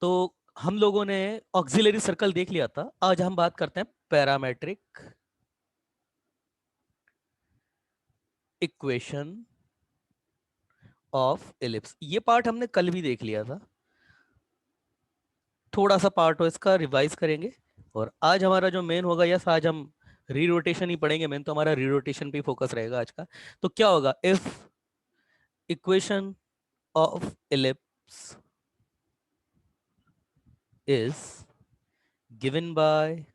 तो हम लोगों ने ऑक्सिलरी सर्कल देख लिया था। आज हम बात करते हैं पैरामेट्रिक इक्वेशन ऑफ एलिप्स। ये पार्ट हमने कल भी देख लिया था, थोड़ा सा पार्ट हो इसका रिवाइज करेंगे। और आज हमारा जो मेन होगा, यस आज हम रीरोटेशन ही पढ़ेंगे। मेन तो हमारा रीरोटेशन पे फोकस रहेगा आज का। तो क्या होगा, if equation of ellipse is given by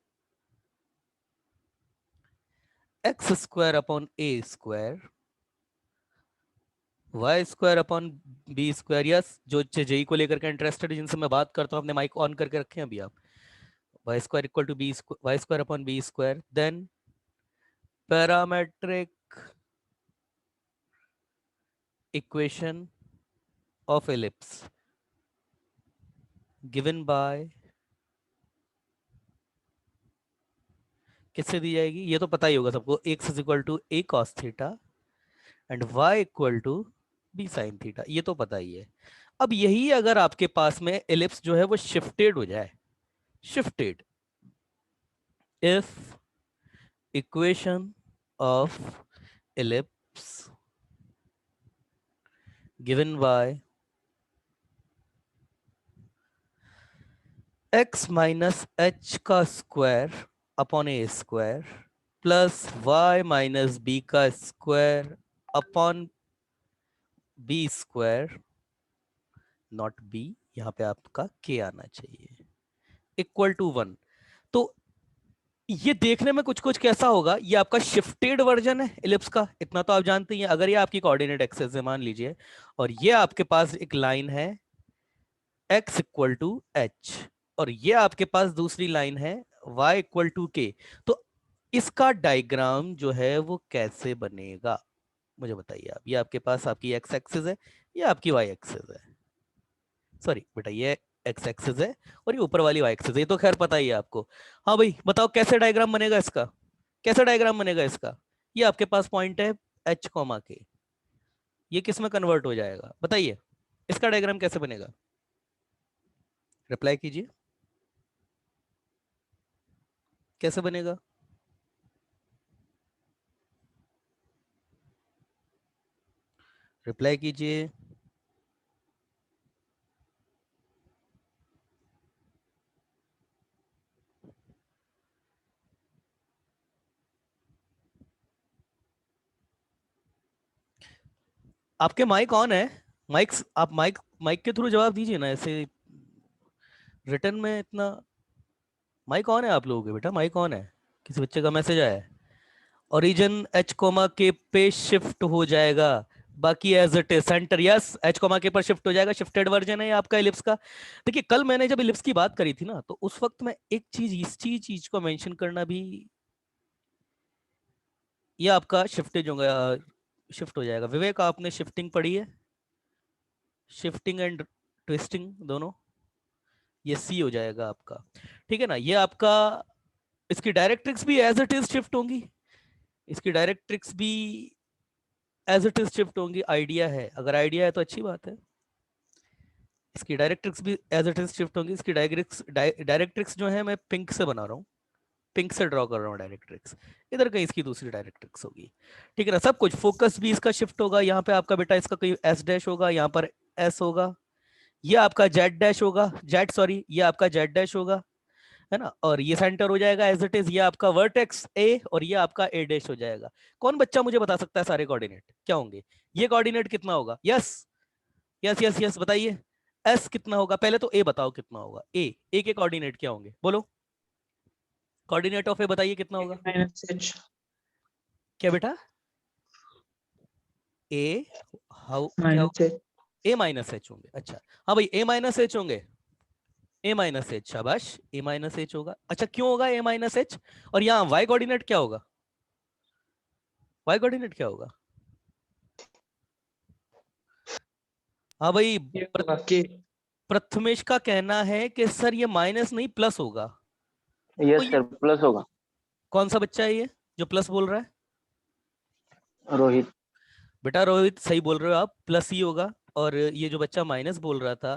X square upon A square Y square upon B square. Yes, जो जेई को लेकर के इंटरेस्टेड जिनसे मैं बात करता हूँ, अपने माइक ऑन करके रखें अभी आप। Y square equal to B Y square upon B square, then parametric equation of ellipse given by, किससे दी जाएगी ये तो पता ही होगा सबको, X is equal to A cos theta and Y equal to B sine theta, ये तो पता ही है। अब यही अगर आपके पास में एलिप्स जो है वो शिफ्टेड हो जाए, shifted, if equation of ellipse given by x minus H का स्क्वायर अपॉन ए square plus y minus B का square upon B square, not B, यहां पे आपका k आना चाहिए, इक्वल टू 1। तो ये देखने में कुछ कुछ कैसा होगा, ये आपका शिफ्टेड वर्जन है एलिप्स का, इतना तो आप जानते ही हैं। अगर ये आपकी कोऑर्डिनेट एक्सेस है मान लीजिए, और ये आपके पास एक लाइन है x इक्वल टू एच, और ये आपके पास दूसरी लाइन है y इक्वल टू के, तो इसका डायग्राम जो है वो कैसे बनेगा मुझे बताइए आप। ये आपके पास आपकी x एक्सिस है, ये आपकी y एक्सिस है, सॉरी बेटा ये x एक्सिस है और ये ऊपर वाली y एक्सिस है, ये तो खैर पता ही है आपको। हाँ भाई बताओ कैसे डायग्राम बनेगा इसका, कैसे डायग्राम बनेगा इसका। ये आपके पास पॉइंट है h कॉमा के, ये किस में कन्वर्ट हो जाएगा बताइए, इसका डायग्राम कैसे बनेगा, रिप्लाई कीजिए, कैसे बनेगा। रिप्लाई कीजिए। आपके माइक ऑन है, माइक्स आप माइक माइक के थ्रू जवाब दीजिए ना, ऐसे रिटर्न में इतना। माइक ऑन है आप लोगों के बेटा, माइक ऑन है, किसी बच्चे का मैसेज आया है। ओरिजिन एच कोमा के पे शिफ्ट हो जाएगा, बाकी as it is center, yes H comma K पर शिफ्ट हो जाएगा, शिफ्टेड वर्जन है ये आपका इलिप्स का। देखिए कल मैंने जब इलिप्स की बात करी थी ना, तो उस वक्त मैं एक चीज इस चीज को मेंशन करना भी, ये आपका शिफ्टेज होगा, शिफ्ट हो जाएगा। विवेक आपने शिफ्टिंग पढ़ी है, शिफ्टिंग एंड ट्विस्टिंग दोनों, ये सी हो जाएगा आपका, ठीक है ना। ये आपका, इसकी डायरेक्ट्रिक्स भी एज इट इज शिफ्ट होंगी, इसकी डायरेक्ट्रिक्स भी एज इट इज शिफ्ट होंगी। आइडिया है, अगर आइडिया है तो अच्छी बात है। इसकी डायरेक्ट्रिक्स भी एज इट इज शिफ्ट होंगी। इसकी डायरेक्ट्रिक्स जो है मैं पिंक से बना रहा हूँ, पिंक से ड्रॉ कर रहा हूँ डायरेक्ट्रिक्स, इधर कहीं इसकी दूसरी डायरेक्ट्रिक्स होगी, ठीक है ना। सब कुछ फोकस भी इसका शिफ्ट होगा, यहाँ पे आपका बेटा इसका कोई एस डैश होगा, यहाँ पर एस होगा, ये आपका जेड डैश होगा, जेड सॉरी ये आपका जेड डैश होगा, है ना। और ये सेंटर हो जाएगा एज इट इज, ये आपका वर्टेक्स ए और ये आपका ए डैश हो जाएगा। कौन बच्चा मुझे बता सकता है सारे कोऑर्डिनेट क्या होंगे, ये कोऑर्डिनेट कितना होगा, यस यस यस यस बताइए। एस कितना होगा, पहले तो ए बताओ कितना होगा, ए के कोऑर्डिनेट क्या होंगे बोलो, कोऑर्डिनेट ऑफ ए बताइए कितना होगा। Minus H. क्या बेटा, ए हाउ क्या, माइनस एच। ए माइनस एच होंगे, अच्छा। हाँ भाई ए माइनस एच होंगे, ए माइनस एच, शाबाश, ए माइनस एच होगा। अच्छा क्यों होगा ए माइनस एच, और यहाँ वाई कोऑर्डिनेट क्या होगा, वाई कोऑर्डिनेट क्या होगा। हाँ भाई ये होगा के। प्रथमेश का कहना है कि सर ये माइनस नहीं प्लस होगा, तो यस ये सर प्लस होगा। कौन सा बच्चा है ये जो प्लस बोल रहा है, रोहित। बेटा रोहित सही बोल रहे हो आप, प्लस ही होगा। और ये जो बच्चा माइनस बोल रहा था,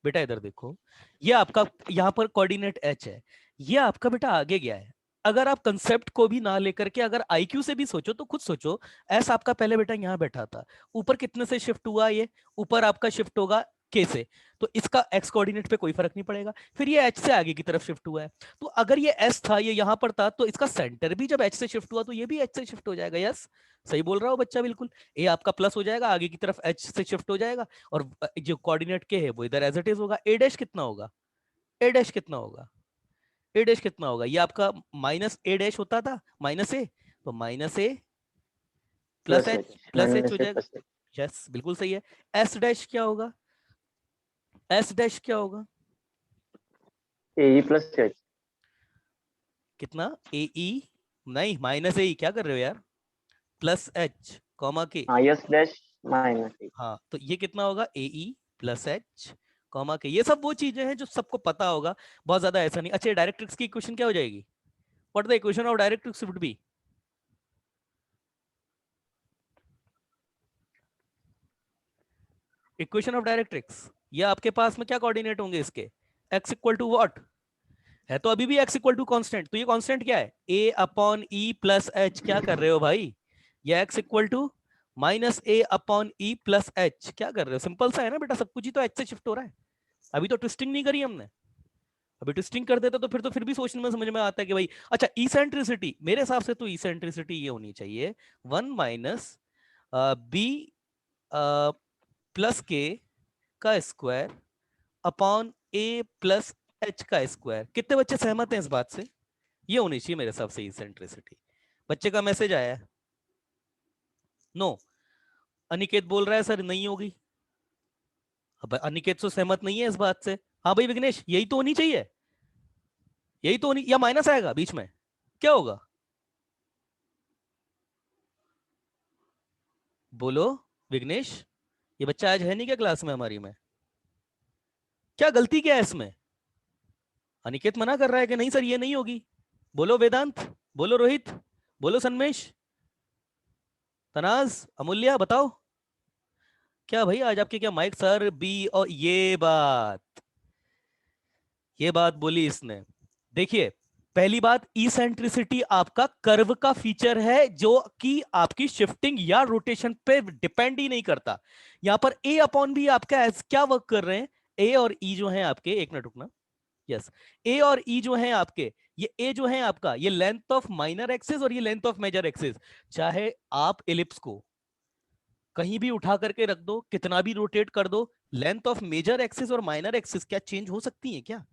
बेटा इधर देखो, ये आपका यहाँ पर कोऑर्डिनेट एच है, ये आपका बेटा आगे गया है। अगर आप कंसेप्ट को भी ना लेकर के अगर आईक्यू से भी सोचो तो खुद सोचो, एस आपका पहले बेटा यहाँ बैठा था, ऊपर कितने से शिफ्ट हुआ, ये ऊपर आपका शिफ्ट होगा के से, तो इसका एक्स कोऑर्डिनेट पे कोई फर्क नहीं पड़ेगा। फिर ये एच से आगे की तरफ शिफ्ट हुआ है, तो अगर ये एस था, ये यहाँ पर था, तो इसका सेंटर भी जब एच से शिफ्ट हुआ तो ये भी एच से शिफ्ट हो जाएगा। यस, सही बोल रहा हो बच्चा, बिल्कुल। ए आपका प्लस हो जाएगा, आगे की तरफ एच से शिफ्ट हो जाएगा, और जो कोऑर्डिनेट के है वो इधर एज इट इज होगा। ए डैश कितना होगा, ए डैश कितना होगा, ए डैश कितना होगा, ये आपका माइनस ए डैश होता था, माइनस ए, तो minus A plus plus H, H, plus H हो माइनस ए जाएगा। प्लस एच, यस बिल्कुल सही है। एस डैश क्या होगा, एस डैश क्या होगा, ए ई प्लस एच। कितना, ए ई, नहीं माइनस ए ई, क्या कर रहे हो यार, प्लस एच कॉमा के, हाँ, यस डैश माइनस ए। हाँ तो ये कितना होगा, ए ई प्लस एच कॉमा के। ये सब वो चीजें हैं जो सबको पता होगा, बहुत ज्यादा ऐसा नहीं। अच्छा, डायरेक्ट्रिक्स की इक्वेशन क्या हो जाएगी, what the equation of directrix would be, equation of directrix, ये आपके पास में क्या कोऑर्डिनेट होंगे इसके, x इक्वल टू व्हाट है, तो अभी भी x इक्वल टू कांस्टेंट, तो ये कांस्टेंट क्या है, a upon E plus H, क्या कर रहे हो भाई, ये x equal to minus A upon E plus H, क्या कर रहे हो, सिंपल सा है ना बेटा, सब कुछ ही तो h से शिफ्ट हो रहा है। अभी तो ट्विस्टिंग नहीं करी हमने, अभी ट्विस्टिंग कर देता तो फिर भी सोचने में समझ में आता है कि भाई, अच्छा इसेंट्रिसिटी, मेरे हिसाब से तो इसेंट्रिसिटी ये होनी चाहिए 1 - बी प्लस के का स्क्वायर अपॉन ए प्लस एच का स्क्वायर। कितने बच्चे सहमत हैं इस बात से, ये होनी चाहिए मेरे हिसाब से इसेंट्रिसिटी। बच्चे का मैसेज आया है, नो। अनिकेत बोल रहा है सर नहीं होगी, अब अनिकेत तो सहमत नहीं है इस बात से। हाँ भाई विघ्नेश, यही तो होनी चाहिए, यही तो होनी, या माइनस आएगा बीच में, क्या होगा, बोलो विघ्नेश, ये बच्चा आज है नहीं क्या क्लास में हमारी में, क्या गलती क्या है इसमें, अनिकेत मना कर रहा है कि नहीं सर ये नहीं होगी, बोलो वेदांत, बोलो रोहित, बोलो सन्मेश, तनाज, अमूल्या, बताओ क्या भाई, आज आपके क्या माइक सर बी, और ये बात बोली इसने। देखिए, पहली बात, इसेंट्रिसिटी आपका कर्व का फीचर है जो कि आपकी शिफ्टिंग या रोटेशन पे डिपेंड ही नहीं करता। यहां पर ए अपॉन बी आपका क्या वर्क कर रहे हैं, ए और ई जो है आपके, एक मिनट रुकना, यस, ए और ई जो है आपके, ये ए जो है आपका, ये लेंथ ऑफ माइनर एक्सिस और ये लेंथ ऑफ मेजर एक्सिस। चाहे आप एलिप्स को कहीं भी उठा करके रख दो, कितना भी रोटेट कर दो, लेंथ ऑफ मेजर एक्सिस और माइनर एक्सिस क्या चेंज हो सकती है क्या,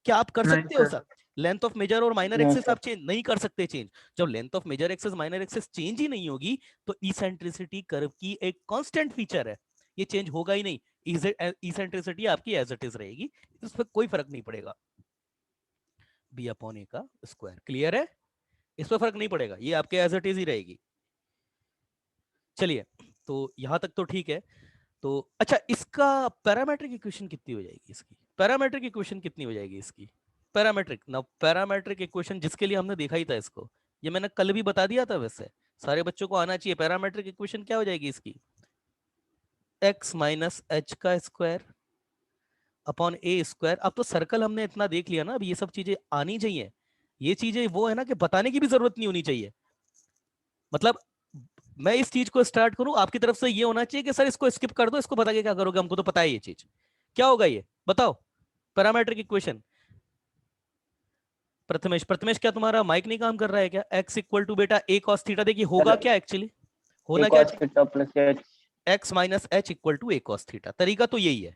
क्या आप कर नहीं सकते हो sir, sir, length of major और माइनर नहीं एक्सिस सर। आप चेंज नहीं कर सकते चेंज। जब length of major axis minor axis change ही नहीं होगी, तो इसेंट्रिसिटी कर्व की एक कांस्टेंट फीचर है, ये चेंज होगा ही नहीं, इसेंट्रिसिटी आपकी एज इट इज रहेगी, इस पर कोई फर्क नहीं पड़ेगा, बी अपॉन ए का स्क्वायर, क्लियर है, इस पर फर्क नहीं पड़ेगा, ये आपके एज इट इज ही रहेगी। चलिए, तो यहां तक तो ठीक है। तो अच्छा, इसका पैरामेट्रिक इक्वेशन कितनी हो जाएगी, इसकी पैरामेट्रिक इक्वेशन कितनी हो जाएगी इसकी, पैरामेट्रिक ना, पैरामेट्रिक इक्वेशन जिसके लिए हमने देखा ही था इसको, ये मैंने कल भी बता दिया था, वैसे सारे बच्चों को आना चाहिए। पैरामेट्रिक इक्वेशन क्या हो जाएगी इसकी, x माइनस एच का स्क्वायर अपॉन ए स्क्वायर। अब तो सर्कल हमने इतना देख लिया ना, अब ये सब चीजें आनी चाहिए, ये चीजें वो है ना कि बताने की भी जरूरत नहीं होनी चाहिए, मतलब मैं इस चीज को स्टार्ट करूं, आपकी तरफ से ये होना चाहिए कि सर इसको स्किप कर दो, इसको बता के क्या करोगे, हमको तो पता है ये चीज क्या होगा, ये बताओ पैरामेट्रिक इक्वेशन। प्रथमेश, प्रथमेश क्या तुम्हारा माइक नहीं काम कर रहा है क्या, x इक्वल टू बेटा ए कॉस थीटा, देखिए होगा सर क्या एक्चुअली, ए होना क्या कॉस चाहिए, theta plus H. x minus H equal to A cos theta, तरीका तो यही है,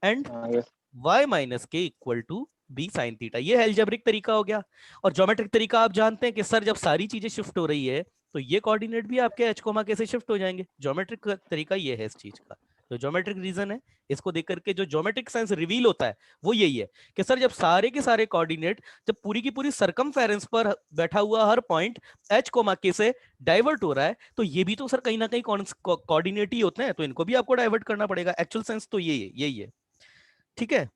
एंड हाँ यस। y माइनस के equal to B sine theta, ये एल्जेब्रिक तरीका हो गया। और ज्योमेट्रिक तरीका आप जानते हैं कि सर जब सारी चीजें शिफ्ट हो रही है तो ये कोऑर्डिनेट भी आपके एच कोमा के से शिफ्ट हो जाएंगे, ज्योमेट्रिक तरीका ये है इस चीज का, जो ज्योमेट्रिक रीजन है, इसको देख करके जो ज्योमेट्रिक सेंस रिवील होता है वो यही है कि सर जब सारे के सारे कोऑर्डिनेट, जब पूरी की पूरी सरकमफेरेंस पर बैठा हुआ हर पॉइंट एच कोमा के से डाइवर्ट हो रहा है, तो ये भी तो सर कहीं ना कहीं कोऑर्डिनेट ही होते हैं, तो इनको भी आपको डाइवर्ट करना पड़ेगा, एक्चुअल सेंस तो यही है। ठीक है,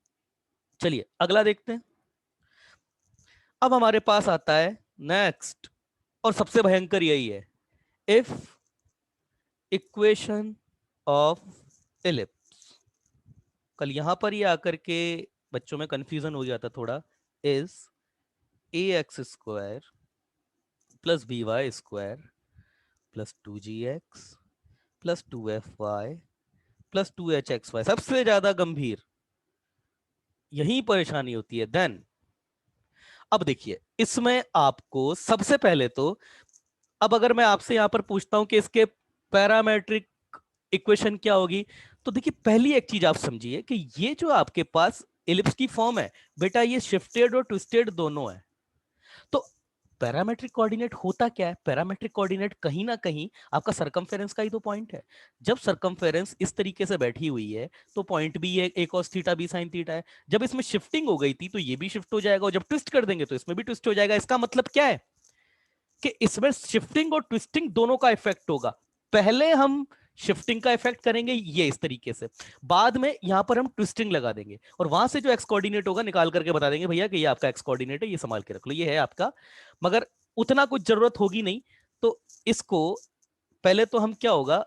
चलिए अगला देखते हैं। अब हमारे पास आता है नेक्स्ट, और सबसे भयंकर यही है, इफ इक्वेशन ऑफ इलिप्स, कल यहाँ पर ही आकर के बच्चों में कंफ्यूजन हो जाता थोड़ा, is ax square plus by square plus 2gx plus 2fy plus 2hxy। सबसे ज्यादा गंभीर यही परेशानी होती है। देन अब देखिए, इसमें आपको सबसे पहले तो, अब अगर मैं आपसे यहां पर पूछता हूं कि इसके पैरामेट्रिक इक्वेशन क्या होगी, तो देखिए पहली एक चीज आप समझिए कि ये जो आपके पास एलिप्स की फॉर्म है बेटा, ये शिफ्टेड और ट्विस्टेड दोनों है। तो पैरामेट्रिक कोऑर्डिनेट होता क्या है? पैरामेट्रिक कोऑर्डिनेट कहीं ना कहीं आपका सरकमफेरेंस का ही तो पॉइंट है। जब सरकमफेरेंस इस तरीके से बैठी हुई है तो पॉइंट भी है, a cos theta b sin theta है। जब इसमें शिफ्टिंग हो गई थी तो ये भी शिफ्ट हो जाएगा, और जब ट्विस्ट कर देंगे तो इसमें भी ट्विस्ट हो जाएगा। इसका मतलब क्या है कि इसमें शिफ्टिंग और ट्विस्टिंग दोनों का इफेक्ट होगा। पहले हम शिफ्टिंग का इफेक्ट करेंगे ये इस तरीके से, बाद में यहां पर हम ट्विस्टिंग लगा देंगे, और वहां से जो एक्स कोऑर्डिनेट होगा निकाल करके बता देंगे भैया कि ये आपका एक्स कोऑर्डिनेट है, ये संभाल के रख लो, ये है आपका। मगर उतना कुछ जरूरत होगी नहीं। तो इसको पहले तो हम क्या होगा,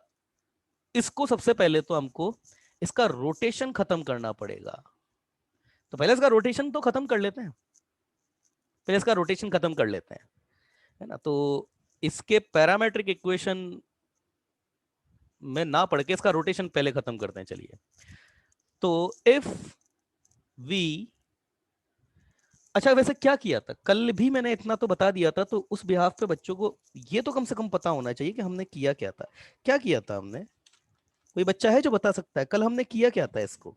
इसको सबसे पहले तो हमको इसका रोटेशन खत्म करना पड़ेगा। तो पहले इसका रोटेशन तो खत्म कर लेते हैं, पहले इसका रोटेशन खत्म कर लेते हैं, है ना। तो इसके पैरामेट्रिक इक्वेशन में ना पढ़ के इसका रोटेशन पहले खत्म करते हैं, चलिए। तो इफ वी, अच्छा वैसे क्या किया था कल भी, मैंने इतना तो बता दिया था, तो उस बिहाफ पे बच्चों को ये तो कम से कम पता होना चाहिए कि हमने किया क्या था। क्या किया था हमने? कोई बच्चा है जो बता सकता है कल हमने किया क्या था इसको?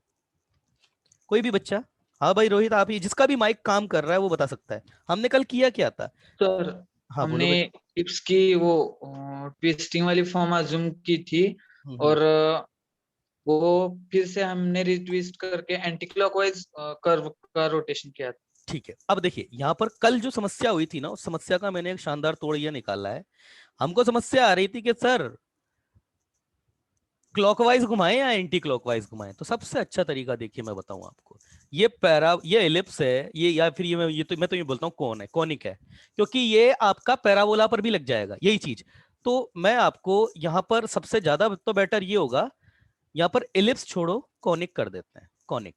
कोई भी बच्चा? हाँ भाई रोहित, आप ही, जिसका भी माइक काम कर रहा है वो बता सकता है, हमने कल किया क्या था? सर हाँ बोलो हमने बेटा। टिप्स की वो ट्विस्टिंग वाली फॉर्म अज्यूम की थी, और वो फिर से हमने रिट्विस्ट करके एंटी क्लॉकवाइज कर्व का रोटेशन किया था। ठीक है, अब देखिए यहाँ पर कल जो समस्या हुई थी ना, उस समस्या का मैंने एक शानदार तोड़ ये निकाला है। हमको समस्या आ रही थी कि सर क्लॉकवाइज घुमाएं या एंटी क्लॉकवाइज घुमाएं। तो सबसे अच्छा तरीका देखिए मैं बताऊं आपको, ये एलिप्स है ये, या फिर मैं तो ये बोलता हूं कोन है, कॉनिक है, क्योंकि ये आपका पैराबोला पर भी लग जाएगा यही चीज। तो मैं आपको यहां पर सबसे ज्यादा तो बेटर ये होगा, यहां पर एलिप्स छोड़ो कॉनिक कर देते हैं, कॉनिक।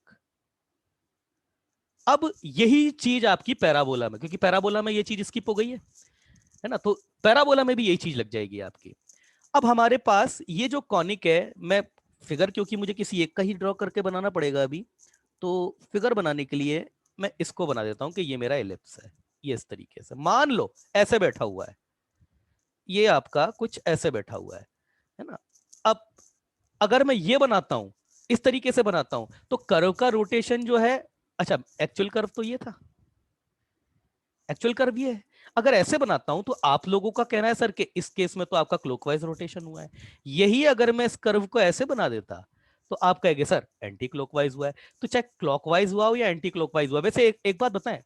अब यही चीज आपकी पैराबोला में, क्योंकि पैराबोला में ये चीज स्किप हो गई है ना, तो पैराबोला में भी यही चीज लग जाएगी आपकी। अब हमारे पास ये जो कॉनिक है, मैं फिगर, क्योंकि मुझे किसी एक का ही ड्रॉ करके बनाना पड़ेगा अभी, तो फिगर बनाने के लिए मैं इसको बना देता हूं कि ये मेरा एलिप्स है। ये इस तरीके से मान लो ऐसे बैठा हुआ है, ये आपका कुछ ऐसे बैठा हुआ है ना। अब अगर मैं ये बनाता हूं, इस तरीके से बनाता हूं, तो कर्व का रोटेशन जो है, अच्छा एक्चुअल कर्व तो ये था, एक्चुअल कर्व ये है। अगर ऐसे बनाता हूं तो आप लोगों का कहना है सर कि इस केस में तो आपका क्लॉकवाइज रोटेशन हुआ है। यही अगर मैं इस कर्व को ऐसे बना देता तो आप कहेंगे सर एंटी क्लॉकवाइज हुआ है। तो चाहे क्लॉकवाइज हुआ हो या एंटी क्लॉकवाइज हुआ, वैसे एक बात बताएं,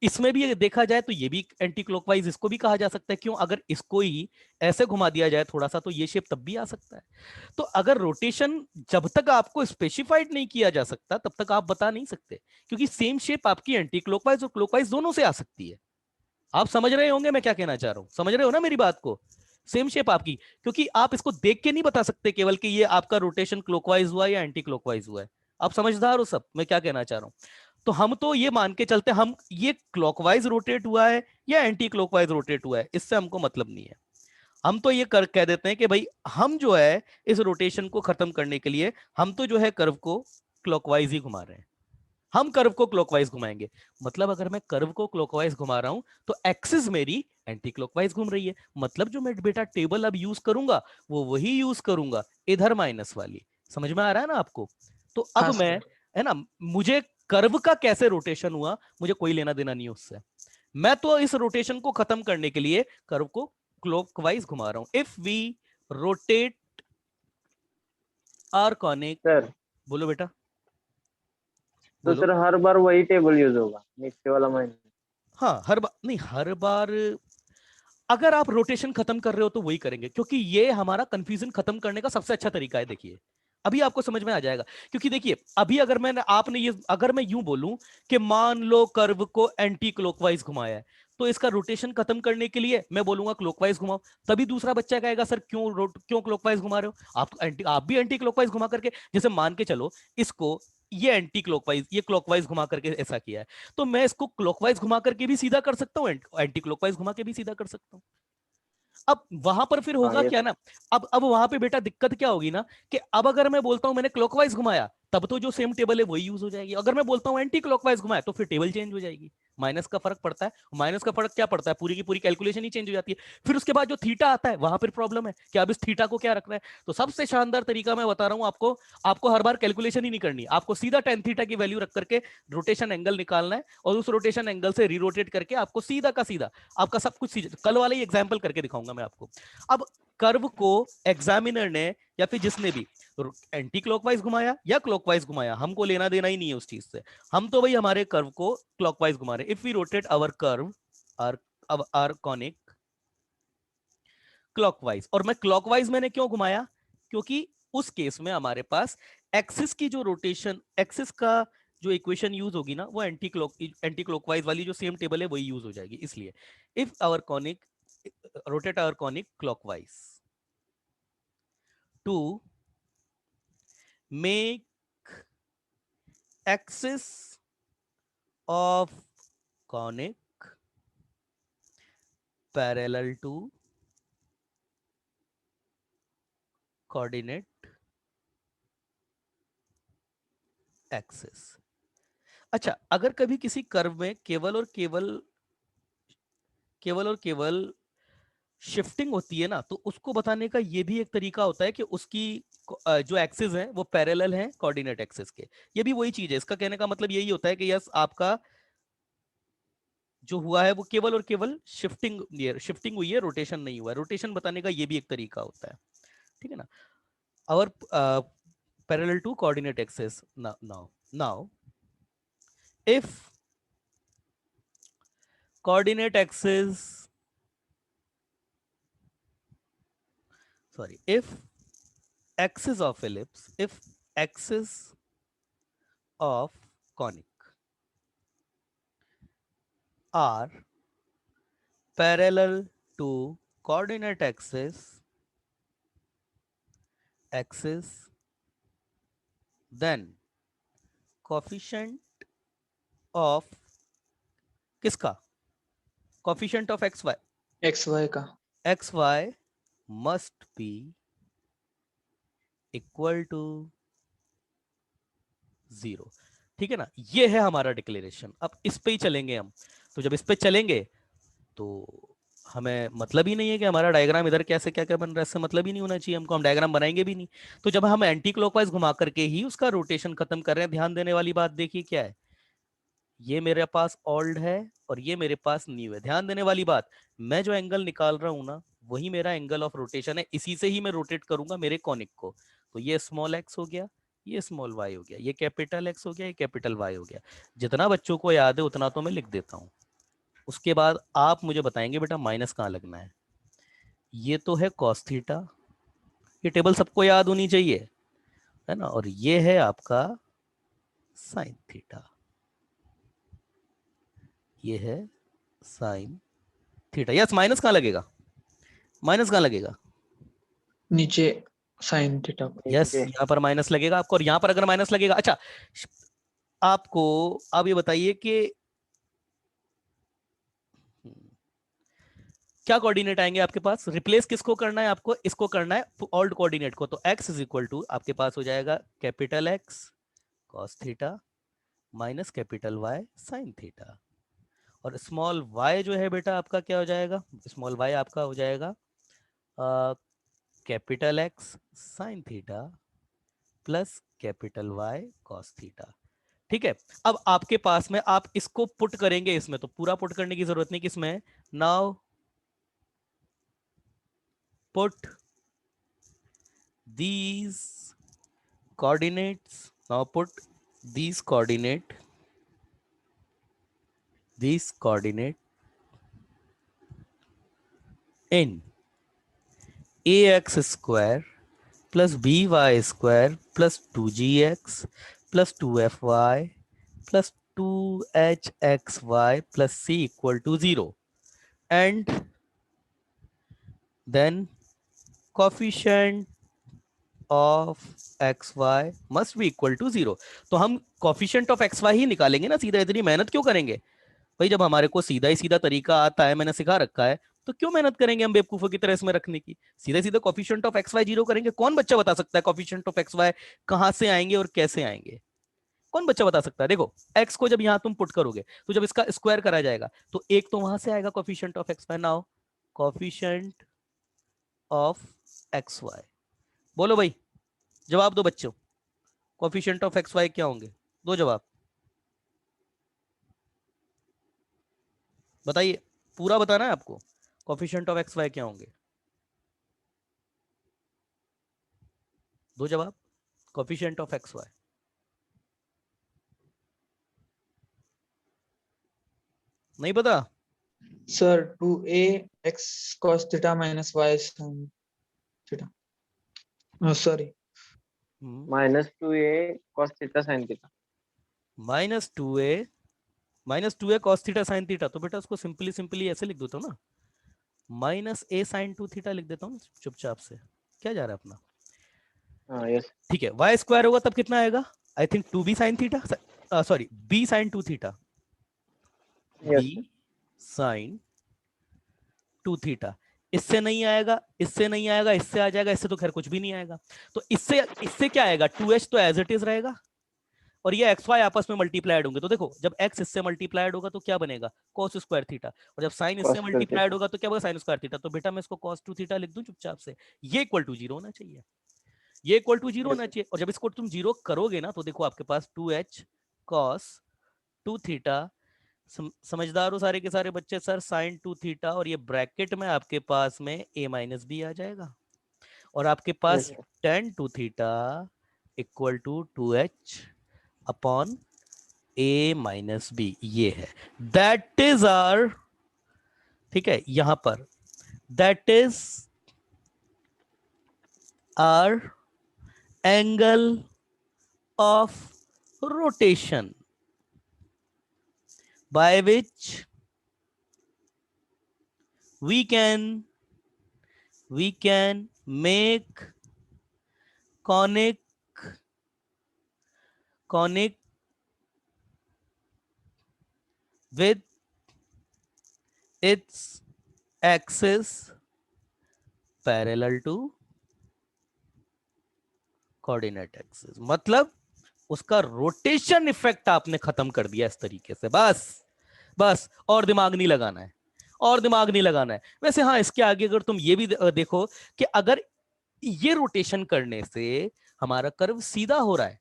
इसमें भी देखा जाए तो ये भी एंटी क्लॉकवाइज इसको भी कहा जा सकता है। क्यों? अगर इसको ही ऐसे घुमा दिया जाए थोड़ा सा तो ये शेप तब भी आ सकता है। तो अगर रोटेशन जब तक आपको स्पेसिफाइड नहीं किया जा सकता तब तक आप बता नहीं सकते, क्योंकि सेम शेप आपकी एंटी क्लॉकवाइज और क्लॉकवाइज दोनों से आ सकती है। आप समझ रहे होंगे मैं क्या कहना चाह रहा हूं, समझ रहे हो ना मेरी बात को? सेम शेप आपकी, क्योंकि आप इसको देख के नहीं बता सकते केवल कि ये आपका रोटेशन क्लॉकवाइज हुआ या एंटी क्लॉकवाइज हुआ है। आप समझदार हो सब मैं क्या कहना चाह रहा हूं? तो हम तो ये मान के चलते हम ये क्लॉकवाइज रोटेट हुआ है या एंटी क्लॉकवाइज रोटेट हुआ है इससे हमको मतलब नहीं है। हम तो ये कर कह देते हैं कि भाई हम जो है इस रोटेशन को खत्म करने के लिए हम तो जो है कर्व को क्लॉकवाइज ही घुमा रहे हैं, हम कर्व को क्लॉकवाइज घुमाएंगे। मतलब अगर मैं कर्व को क्लॉकवाइज घुमा रहा हूं तो एक्सिस मेरी एंटी क्लॉकवाइज घूम रही है, मतलब जो मैं बेटा टेबल अब यूज करूंगा वो वही यूज करूंगा, इधर माइनस वाली। समझ में आ रहा है ना आपको? तो अब हाँ मैं, सर। है ना, मुझे कर्व का कैसे रोटेशन हुआ मुझे कोई लेना देना नहीं उससे। मैं तो इस रोटेशन को खत्म करने के लिए कर्व को क्लॉकवाइज घुमा रहा हूं। If we rotate our conic, sir बोलो बेटा तो बोलो। सर हर बार वही टेबल यूज होगा, नीचे वाला माइनस? हाँ हर बार नहीं, हर बार अगर आप रोटेशन खत्म कर रहे हो तो वही करेंगे, क्योंकि ये हमारा कंफ्यूजन खत्म करने का सबसे अच्छा तरीका है। देखिए अभी आपको समझ में आ जाएगा। क्योंकि देखिए अभी अगर अगर मैं यूं बोलूं कि मान लो कर्व को एंटी क्लॉकवाइज घुमाया है, तो इसका रोटेशन खत्म करने के लिए मैं बोलूंगा क्लॉकवाइज घुमाओ, तभी दूसरा बच्चा कहेगा सर क्यों क्लॉकवाइज घुमा रहे हो आप भी एंटी क्लॉकवाइज घुमा करके, जैसे मान के चलो इसको ये एंटी क्लॉकवाइज ये क्लॉकवाइज घुमा करके ऐसा किया है, तो मैं इसको क्लॉकवाइज घुमा करके भी सीधा कर सकता हूँ, एंटी क्लॉकवाइज घुमा के भी सीधा कर सकता हूँ। अब वहां पर फिर हाँ होगा ये क्या ना, अब वहां पे बेटा दिक्कत क्या होगी ना, कि अब अगर मैं बोलता हूं मैंने क्लॉकवाइज घुमाया, तब तो जो सेम टेबल है वही यूज हो जाएगी। अगर मैं बोलता हूं एंटी क्लॉकवाइज घुमाया, तो फिर टेबल चेंज हो जाएगी। माइनस का फर्क पड़ता है, माइनस का फर्क क्या पड़ता है, पूरी की पूरी कैलकुलेशन ही चेंज हो जाती है। फिर उसके बाद जो थीटा आता है वहां पर प्रॉब्लम है कि अब इस थीटा को क्या रखना है। तो सबसे शानदार तरीका मैं बता रहा हूं आपको, आपको हर बार कैलकुलेशन ही नहीं करनी, आपको सीधा टेन थीटा की वैल्यू रख करके रोटेशन एंगल निकालना है, और उस रोटेशन एंगल से रीरोटेट करके आपको सीधा का सीधा आपका सब कुछ कल वाले ही एग्जाम्पल करके दिखाऊंगा मैं आपको। अब कर्व को एग्जामिनर ने या फिर जिसने भी एंटी क्लॉकवाइज घुमाया या क्लॉकवाइज घुमाया, हमको लेना देना ही नहीं है उस चीज से। हम तो भाई हमारे कर्व को क्लॉकवाइज घुमा रहे। If we rotate our curve our conic clockwise, और मैं क्लॉकवाइज मैंने क्यों घुमाया, क्योंकि उस केस में हमारे पास एक्सिस की जो रोटेशन, एक्सिस का जो इक्वेशन यूज होगी ना, वो एंटी क्लॉकवाइज वाली जो सेम टेबल है वही यूज हो जाएगी। इसलिए if our conic rotate our conic clockwise to make axis of conic parallel to coordinate axis। अच्छा, अगर कभी किसी कर्व में केवल और केवल शिफ्टिंग होती है ना, तो उसको बताने का ये भी एक तरीका होता है कि उसकी जो एक्सिस है वो पैरेलल है कोऑर्डिनेट एक्सिस के। ये भी वही चीज है, इसका कहने का मतलब यही होता है कि यस आपका जो हुआ है वो केवल और केवल शिफ्टिंग हुई है, रोटेशन नहीं हुआ है। रोटेशन बताने का ये भी एक तरीका होता है, ठीक है ना। और parallel to coordinate axis, now if coordinate axis if axis of ellipse, if axis of conic are parallel to coordinate axis, then coefficient of किसका, coefficient of XY का xy must be equal to 0। ठीक है ना, ये है हमारा declaration. अब इस पे ही चलेंगे हम। तो जब इस पे चलेंगे तो हमें मतलब ही नहीं है कि हमारा डायग्राम इधर कैसे क्या क्या बन रहा है, इससे मतलब ही नहीं होना चाहिए हमको, हम डायग्राम बनाएंगे भी नहीं। तो जब हम एंटी क्लॉकवाइज घुमा करके ही उसका रोटेशन खत्म कर रहे हैं, ध्यान देने वाली बात देखिए क्या है, ये मेरे पास ओल्ड है और ये मेरे पास न्यू है। ध्यान देने वाली बात, मैं जो एंगल निकाल रहा हूं ना, वही मेरा एंगल ऑफ रोटेशन है, इसी से ही मैं रोटेट करूंगा मेरे कॉनिक को। तो ये स्मॉल एक्स हो गया, ये स्मॉल वाई हो गया, ये कैपिटल एक्स हो गया, ये कैपिटल वाई हो गया। जितना बच्चों को याद है उतना तो मैं लिख देता हूँ। उसके बाद आप मुझे बताएंगे बेटा माइनस कहाँ लगना है। ये तो है कॉस थीटा, ये टेबल सबको याद होनी चाहिए, है ना। और ये है आपका साइन थीटा, ये है साइन थीटा। यस, माइनस कहाँ लगेगा, माइनस कहाँ लगेगा, नीचे साइन थीटा यस नीचे। यहाँ पर माइनस लगेगा आपको, और यहाँ पर अगर माइनस लगेगा। अच्छा, आपको आप ये बताइए कि क्या कोऑर्डिनेट आएंगे आपके पास, रिप्लेस किसको करना है आपको, इसको करना है ओल्ड कोऑर्डिनेट को। तो x इज इक्वल टू आपके पास हो जाएगा capital X cos theta minus capital Y sine theta, और स्मॉल y जो है बेटा आपका क्या हो जाएगा, स्मॉल y आपका हो जाएगा capital X sine theta plus capital Y cos theta. ठीक है। अब आपके पास में आप इसको पुट करेंगे इसमें, तो पूरा पुट करने की जरूरत नहीं किसमें, now put these coordinates, now put these coordinate in ax square plus B Y square plus 2gx plus 2fy plus 2hxy plus c equal to 0 and then coefficient of xy must be equal to 0। तो हम coefficient of xy ही निकालेंगे ना सीधा, इतनी मेहनत क्यों करेंगे भाई? जब हमारे को सीधा ही सीधा तरीका आता है, मैंने सिखा रखा है, तो क्यों मेहनत करेंगे हम बेवकूफों की तरह इसमें रखने की? सीधे सीधे कोफिशिएंट ऑफ एक्स वाई 0 करेंगे। कौन बच्चा बता सकता है कोफिशिएंट ऑफ एक्स वाई कहां से आएंगे और कैसे आएंगे? कौन बच्चा बता सकता है? देखो x को जब यहां तुम पुट करोगे तो जब इसका स्क्वायर करा जाएगा तो एक तो वहां से आएगा coefficient of X Y. Now coefficient of X Y, बोलो भाई, जवाब दो बच्चों, कोफिशिएंट ऑफ एक्स वाई क्या होंगे? दो जवाब बताइए, पूरा बताना है आपको। कोफिशिएंट ऑफ एक्स वाई क्या होंगे? दो जवाब। कोफिशिएंट ऑफ एक्स वाई नहीं पता? Sir 2a x cos theta minus y sin theta. Sorry, -2a cos theta sin theta. -2a cos theta sin theta, तो बेटा उसको सिंपली सिंपली ऐसे लिख देता हूँ ना, -a sin 2 थीटा लिख देता हूँ चुपचाप से। क्या जा रहा है अपना? हाँ यस ठीक है, y स्क्वायर होगा तब कितना आएगा? I think 2b sin theta, sorry b sin 2 theta, b yes sin 2 theta. इससे नहीं आएगा, इससे नहीं आएगा, इससे आ जाएगा, इससे तो खैर कुछ भी नहीं आएगा। तो इससे इससे क्या आएगा? 2h तो एज इट इज रहेगा और ये एक्स वाई आपस में मल्टीप्लाइड होंगे। तो देखो जब x इससे मल्टीप्लाइड होगा तो क्या बनेगा? cos स्क्वायर थीटा, और जब sin इससे cos square मल्टीप्लाइड theta. होगा तो क्या होगा? sin square theta. तो बेटा मैं इसको cos 2 थीटा लिख दूं चुपचाप से, ये इक्वल टू 0 होना चाहिए, ये इक्वल टू 0 Yes होना sir. चाहिए। और जब इसको तुम 0 करोगे ना तो देखो आपके पास 2h cos 2 थीटा, समझदार हो सारे के सारे बच्चे सर, sin 2 थीटा, और ये ब्रैकेट में आपके पास में a माइनस बी आ जाएगा, और आपके Yes पास sir. tan 2 theta equal to 2h upon a minus B, ये है, दैट इज आर, ठीक है, यहां पर that is our angle of rotation by which we can make conic with its axis parallel to coordinate axis। मतलब उसका rotation effect आपने खत्म कर दिया इस तरीके से, बस बस, और दिमाग नहीं लगाना है, और दिमाग नहीं लगाना है। वैसे हाँ, इसके आगे अगर तुम ये भी देखो कि अगर ये रोटेशन करने से हमारा कर्व सीधा हो रहा है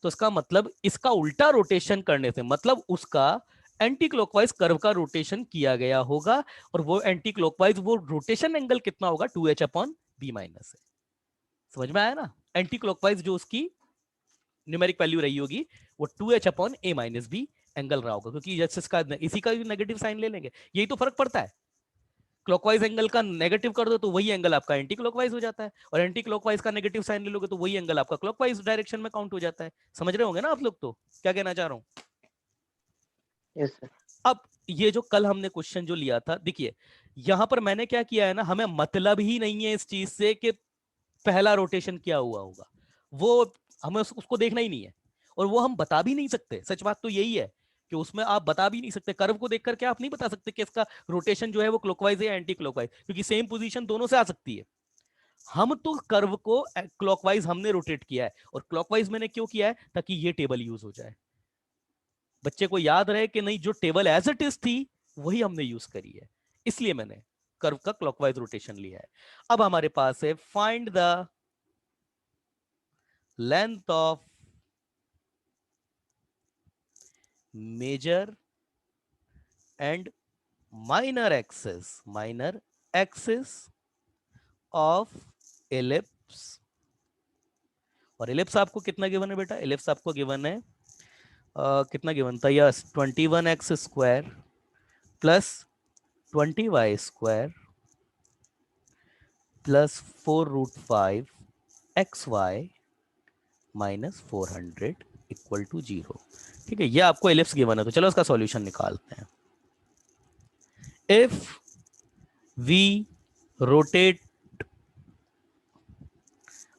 तो इसका मतलब इसका उल्टा रोटेशन करने से मतलब उसका एंटी क्लॉकवाइज कर्व का रोटेशन किया गया होगा, और वो एंटी क्लॉकवाइज वो रोटेशन एंगल कितना होगा? 2h अपॉन बी माइनस है। समझ में आया ना? एंटी क्लॉकवाइज जो उसकी न्यूमेरिक वैल्यू रही होगी वो 2h अपॉन ए माइनस बी एंगल रहा होगा, क्योंकि इसका इसी का नेगेटिव साइन ले लेंगे, यही तो फर्क पड़ता है। क्लॉकवाइज एंगल का नेगेटिव कर दो तो वही एंगल आपका एंटी क्लॉकवाइज हो जाता है, और एंटी क्लॉकवाइज का नेगेटिव साइन ले लोगे तो वही एंगल आपका क्लॉकवाइज डायरेक्शन में काउंट हो जाता है। समझ रहे होंगे ना आप लोग? तो क्या कहना चाह रहा हूं? Yes sir. अब ये जो कल हमने क्वेश्चन जो लिया था, देखिए यहां पर मैंने क्या किया है ना, हमें मतलब ही नहीं है इस चीज से कि पहला रोटेशन क्या हुआ होगा, वो हमें उसको देखना ही नहीं है, और वो हम बता भी नहीं सकते। सच बात तो यही है कि उसमें आप बता भी नहीं सकते, कर्व को देख करके आप नहीं बता सकते कि इसका रोटेशन जो है वो क्लॉकवाइज है या एंटी क्लॉकवाइज, क्योंकि सेम पोजीशन दोनों से आ सकती है। हम तो कर्व को क्लॉकवाइज हमने रोटेट किया है, और क्लॉकवाइज मैंने क्यों किया है? ताकि ये टेबल यूज हो जाए, बच्चे को याद रहे कि नहीं जो टेबल एज इट इज थी वही हमने यूज करी है, इसलिए मैंने कर्व का क्लॉकवाइज रोटेशन लिया है। अब हमारे पास है find the length of major and minor axis of ellipse. और एलिप्स आपको कितना गिवन है बेटा? एलिप्स आपको गिवन है कितना गिवन था? Yes, 21x square plus 20y square plus 4 root 5 xy minus 400 equal to 0। ठीक है, ये आपको एलिप्स गिवन है, तो चलो इसका सॉल्यूशन निकालते हैं। If we rotate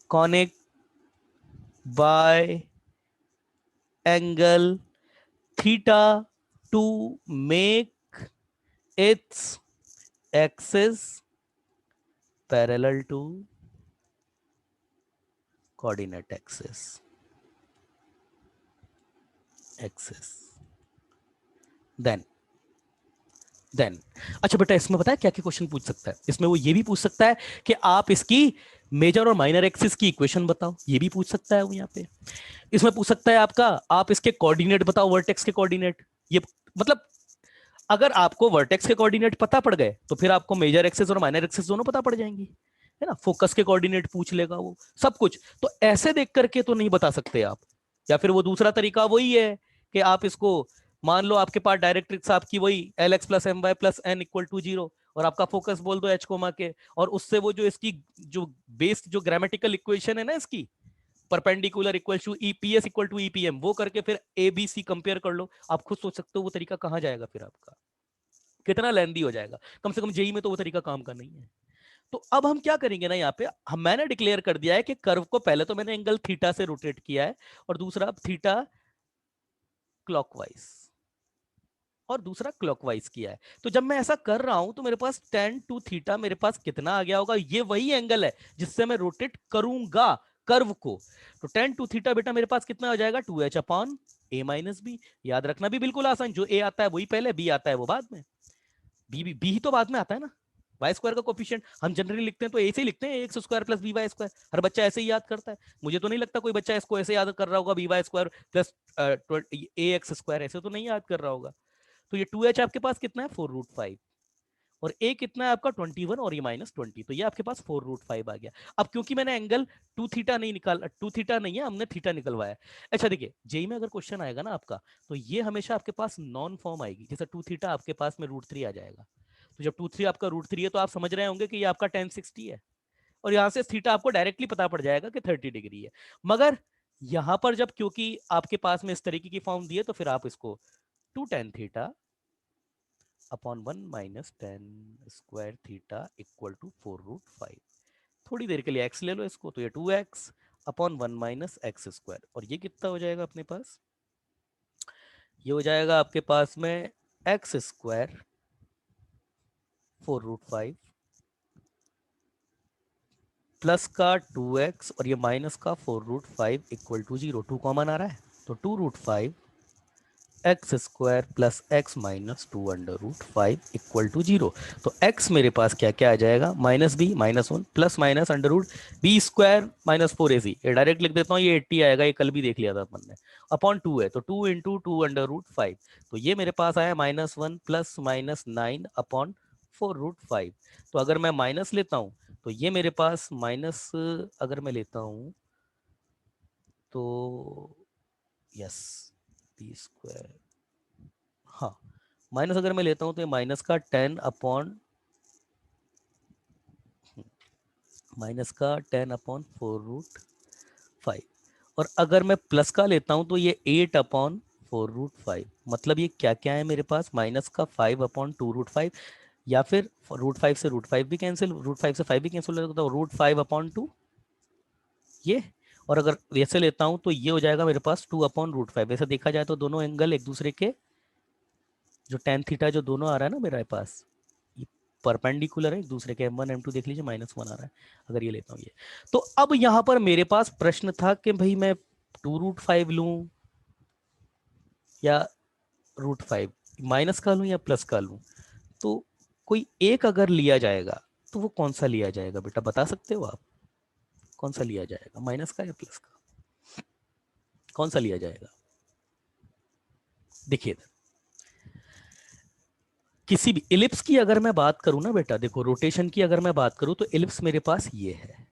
conic by angle theta to make its axis parallel to coordinate axis then अच्छा बेटा, इसमें पता है क्या क्या क्वेश्चन पूछ सकता है? इसमें वो ये भी पूछ सकता है कि आप इसकी मेजर और माइनर एक्सिस की इक्वेशन बताओ, ये भी पूछ सकता है वो यहाँ पे। इसमें पूछ सकता है आपका, आप इसके कोऑर्डिनेट बताओ, वर्टेक्स के कोऑर्डिनेट। ये मतलब अगर आपको वर्टेक्स के कोऑर्डिनेट पता पड़ गए तो फिर आपको मेजर एक्सिस और माइनर एक्सिस दोनों पता पड़ जाएंगी, है ना। फोकस के कोऑर्डिनेट पूछ लेगा वो, सब कुछ। तो ऐसे देख करके तो नहीं बता सकते आप। या फिर वो दूसरा तरीका वही है कि आप इसको मान लो, आपके पास डायरेक्ट्रिक्स आपकी वही LX + My + N = 0, और आपका फोकस बोल दो H कोमा के, और उससे वो जो इसकी जो बेस जो ग्रामेटिकल इक्वेशन है ना इसकी, perpendicular equal to EPS equal to EPM, वो करके फिर ABC कंपेयर कर लो। आप खुद सोच सकते हो वो तरीका कहां जाएगा, फिर आपका कितना लेंदी हो जाएगा। कम से कम जेई में तो वो तरीका काम का नहीं है। तो अब हम क्या करेंगे ना, यहाँ पे मैंने डिक्लेयर कर दिया है कि कर्व को पहले तो मैंने एंगल थीटा से रोटेट किया है, और दूसरा थीटा क्लॉकवाइज, और दूसरा क्लॉकवाइज किया है। तो जब मैं ऐसा कर रहा हूं तो मेरे पास tan to थीटा मेरे पास कितना आ गया होगा? ये वही एंगल है जिससे मैं रोटेट करूंगा कर्व को। तो tan to थीटा बेटा मेरे पास कितना हो जाएगा? 2h/a - b। याद रखना भी बिल्कुल आसान, जो a आता है वही पहले, b आता है वो बाद में। b ही तो बाद में आता है ना। y² का कोफिशिएंट हम जनरली लिखते हैं तो a से ही लिखते हैं, ax² + by²। हर बच्चा ऐसे ही याद करता है। मुझे तो नहीं लगता कोई बच्चा इसको ऐसे याद कर रहा होगा, by² + ax², ऐसे तो नहीं याद कर रहा होगा। तो ये 2h आपके पास कितना है? 4√5, और a कितना है आपका? 21, और ये -20, तो ये आपके पास 4√5 आ गया। अब क्योंकि मैंने एंगल 2 थीटा नहीं निकाल, 2 थीटा नहीं है, हमने थीटा निकलवाया। अच्छा देखिए, जेई में अगर क्वेश्चन आएगा ना आपका, तो ये हमेशा आपके पास नॉन फॉर्म आएगी। जैसे 2 थीटा आपके पास में √3 आ जाएगा, तो जब 2 3 आपका √3 है तो आप समझ रहे होंगे कि ये आपका tan 60 है, और यहां से थीटा आपको डायरेक्टली पता पड़ जाएगा कि 30 डिग्री है। मगर यहां पर जब क्योंकि आपके पास में इस तरीके की फॉर्म दी है, तो फिर आप इसको 2 tan theta upon 1 - tan² theta equal to 4√5। थोड़ी देर के लिए x ले लो इसको, तो ये 2x अपॉन 1 - x², और ये कितना हो जाएगा अपने पास? ये हो जाएगा आपके पास में x² 4√5 प्लस का 2x और ये माइनस का 4√5 इक्वल टू 0। 2 कॉमन आ रहा है, तो 2√5 x² plus x minus 2√5 equal to 0। तो x मेरे पास क्या क्या आ जाएगा? -b -1 plus minus √b² - 4ac। ये डायरेक्ट लिख देता हूँ, ये 80 आएगा, ये कल भी देख लिया था अपन ने, अपॉन 2 है, तो 2 × 2√5। तो ये मेरे पास आया -1 प्लस -9 अपॉन 4√5। तो अगर मैं माइनस लेता हूँ तो ये मेरे पास माइनस, अगर मैं लेता हूँ तो यस b², हाँ माइनस अगर मैं लेता हूं तो ये माइनस का 10 अपॉन 4√5, और अगर मैं प्लस का लेता हूं तो ये 8 अपॉन 4√5। मतलब ये क्या क्या है मेरे पास? माइनस का 5 अपॉन 2√5, या फिर √5 से √5 भी कैंसिल, √5 से 5 भी कैंसिल हो जाता है, √5 अपॉन 2 ये। और अगर वैसे लेता हूं तो ये हो जाएगा मेरे पास 2 अपॉन √5। वैसे देखा जाए तो दोनों एंगल एक दूसरे के, जो tan थीटा जो दोनों आ रहा है ना मेरे पास, ये परपेंडिकुलर है एक दूसरे के। m1 m2 देख लीजिए, -1 आ रहा है अगर ये लेता हूँ ये। तो अब यहां पर मेरे पास प्रश्न था कि भाई मैं 2√5 लूं या √5, माइनस का लूं या प्लस का लूं। तो कोई एक अगर लिया जाएगा तो वो कौन सा लिया जाएगा बेटा, बता सकते हो आप? कौन सा लिया जाएगा, माइनस का या प्लस का? कौन सा लिया जाएगा? देखिए, किसी भी इलिप्स की अगर मैं बात करूं ना बेटा, देखो रोटेशन की अगर मैं बात करूं तो इलिप्स मेरे पास ये है।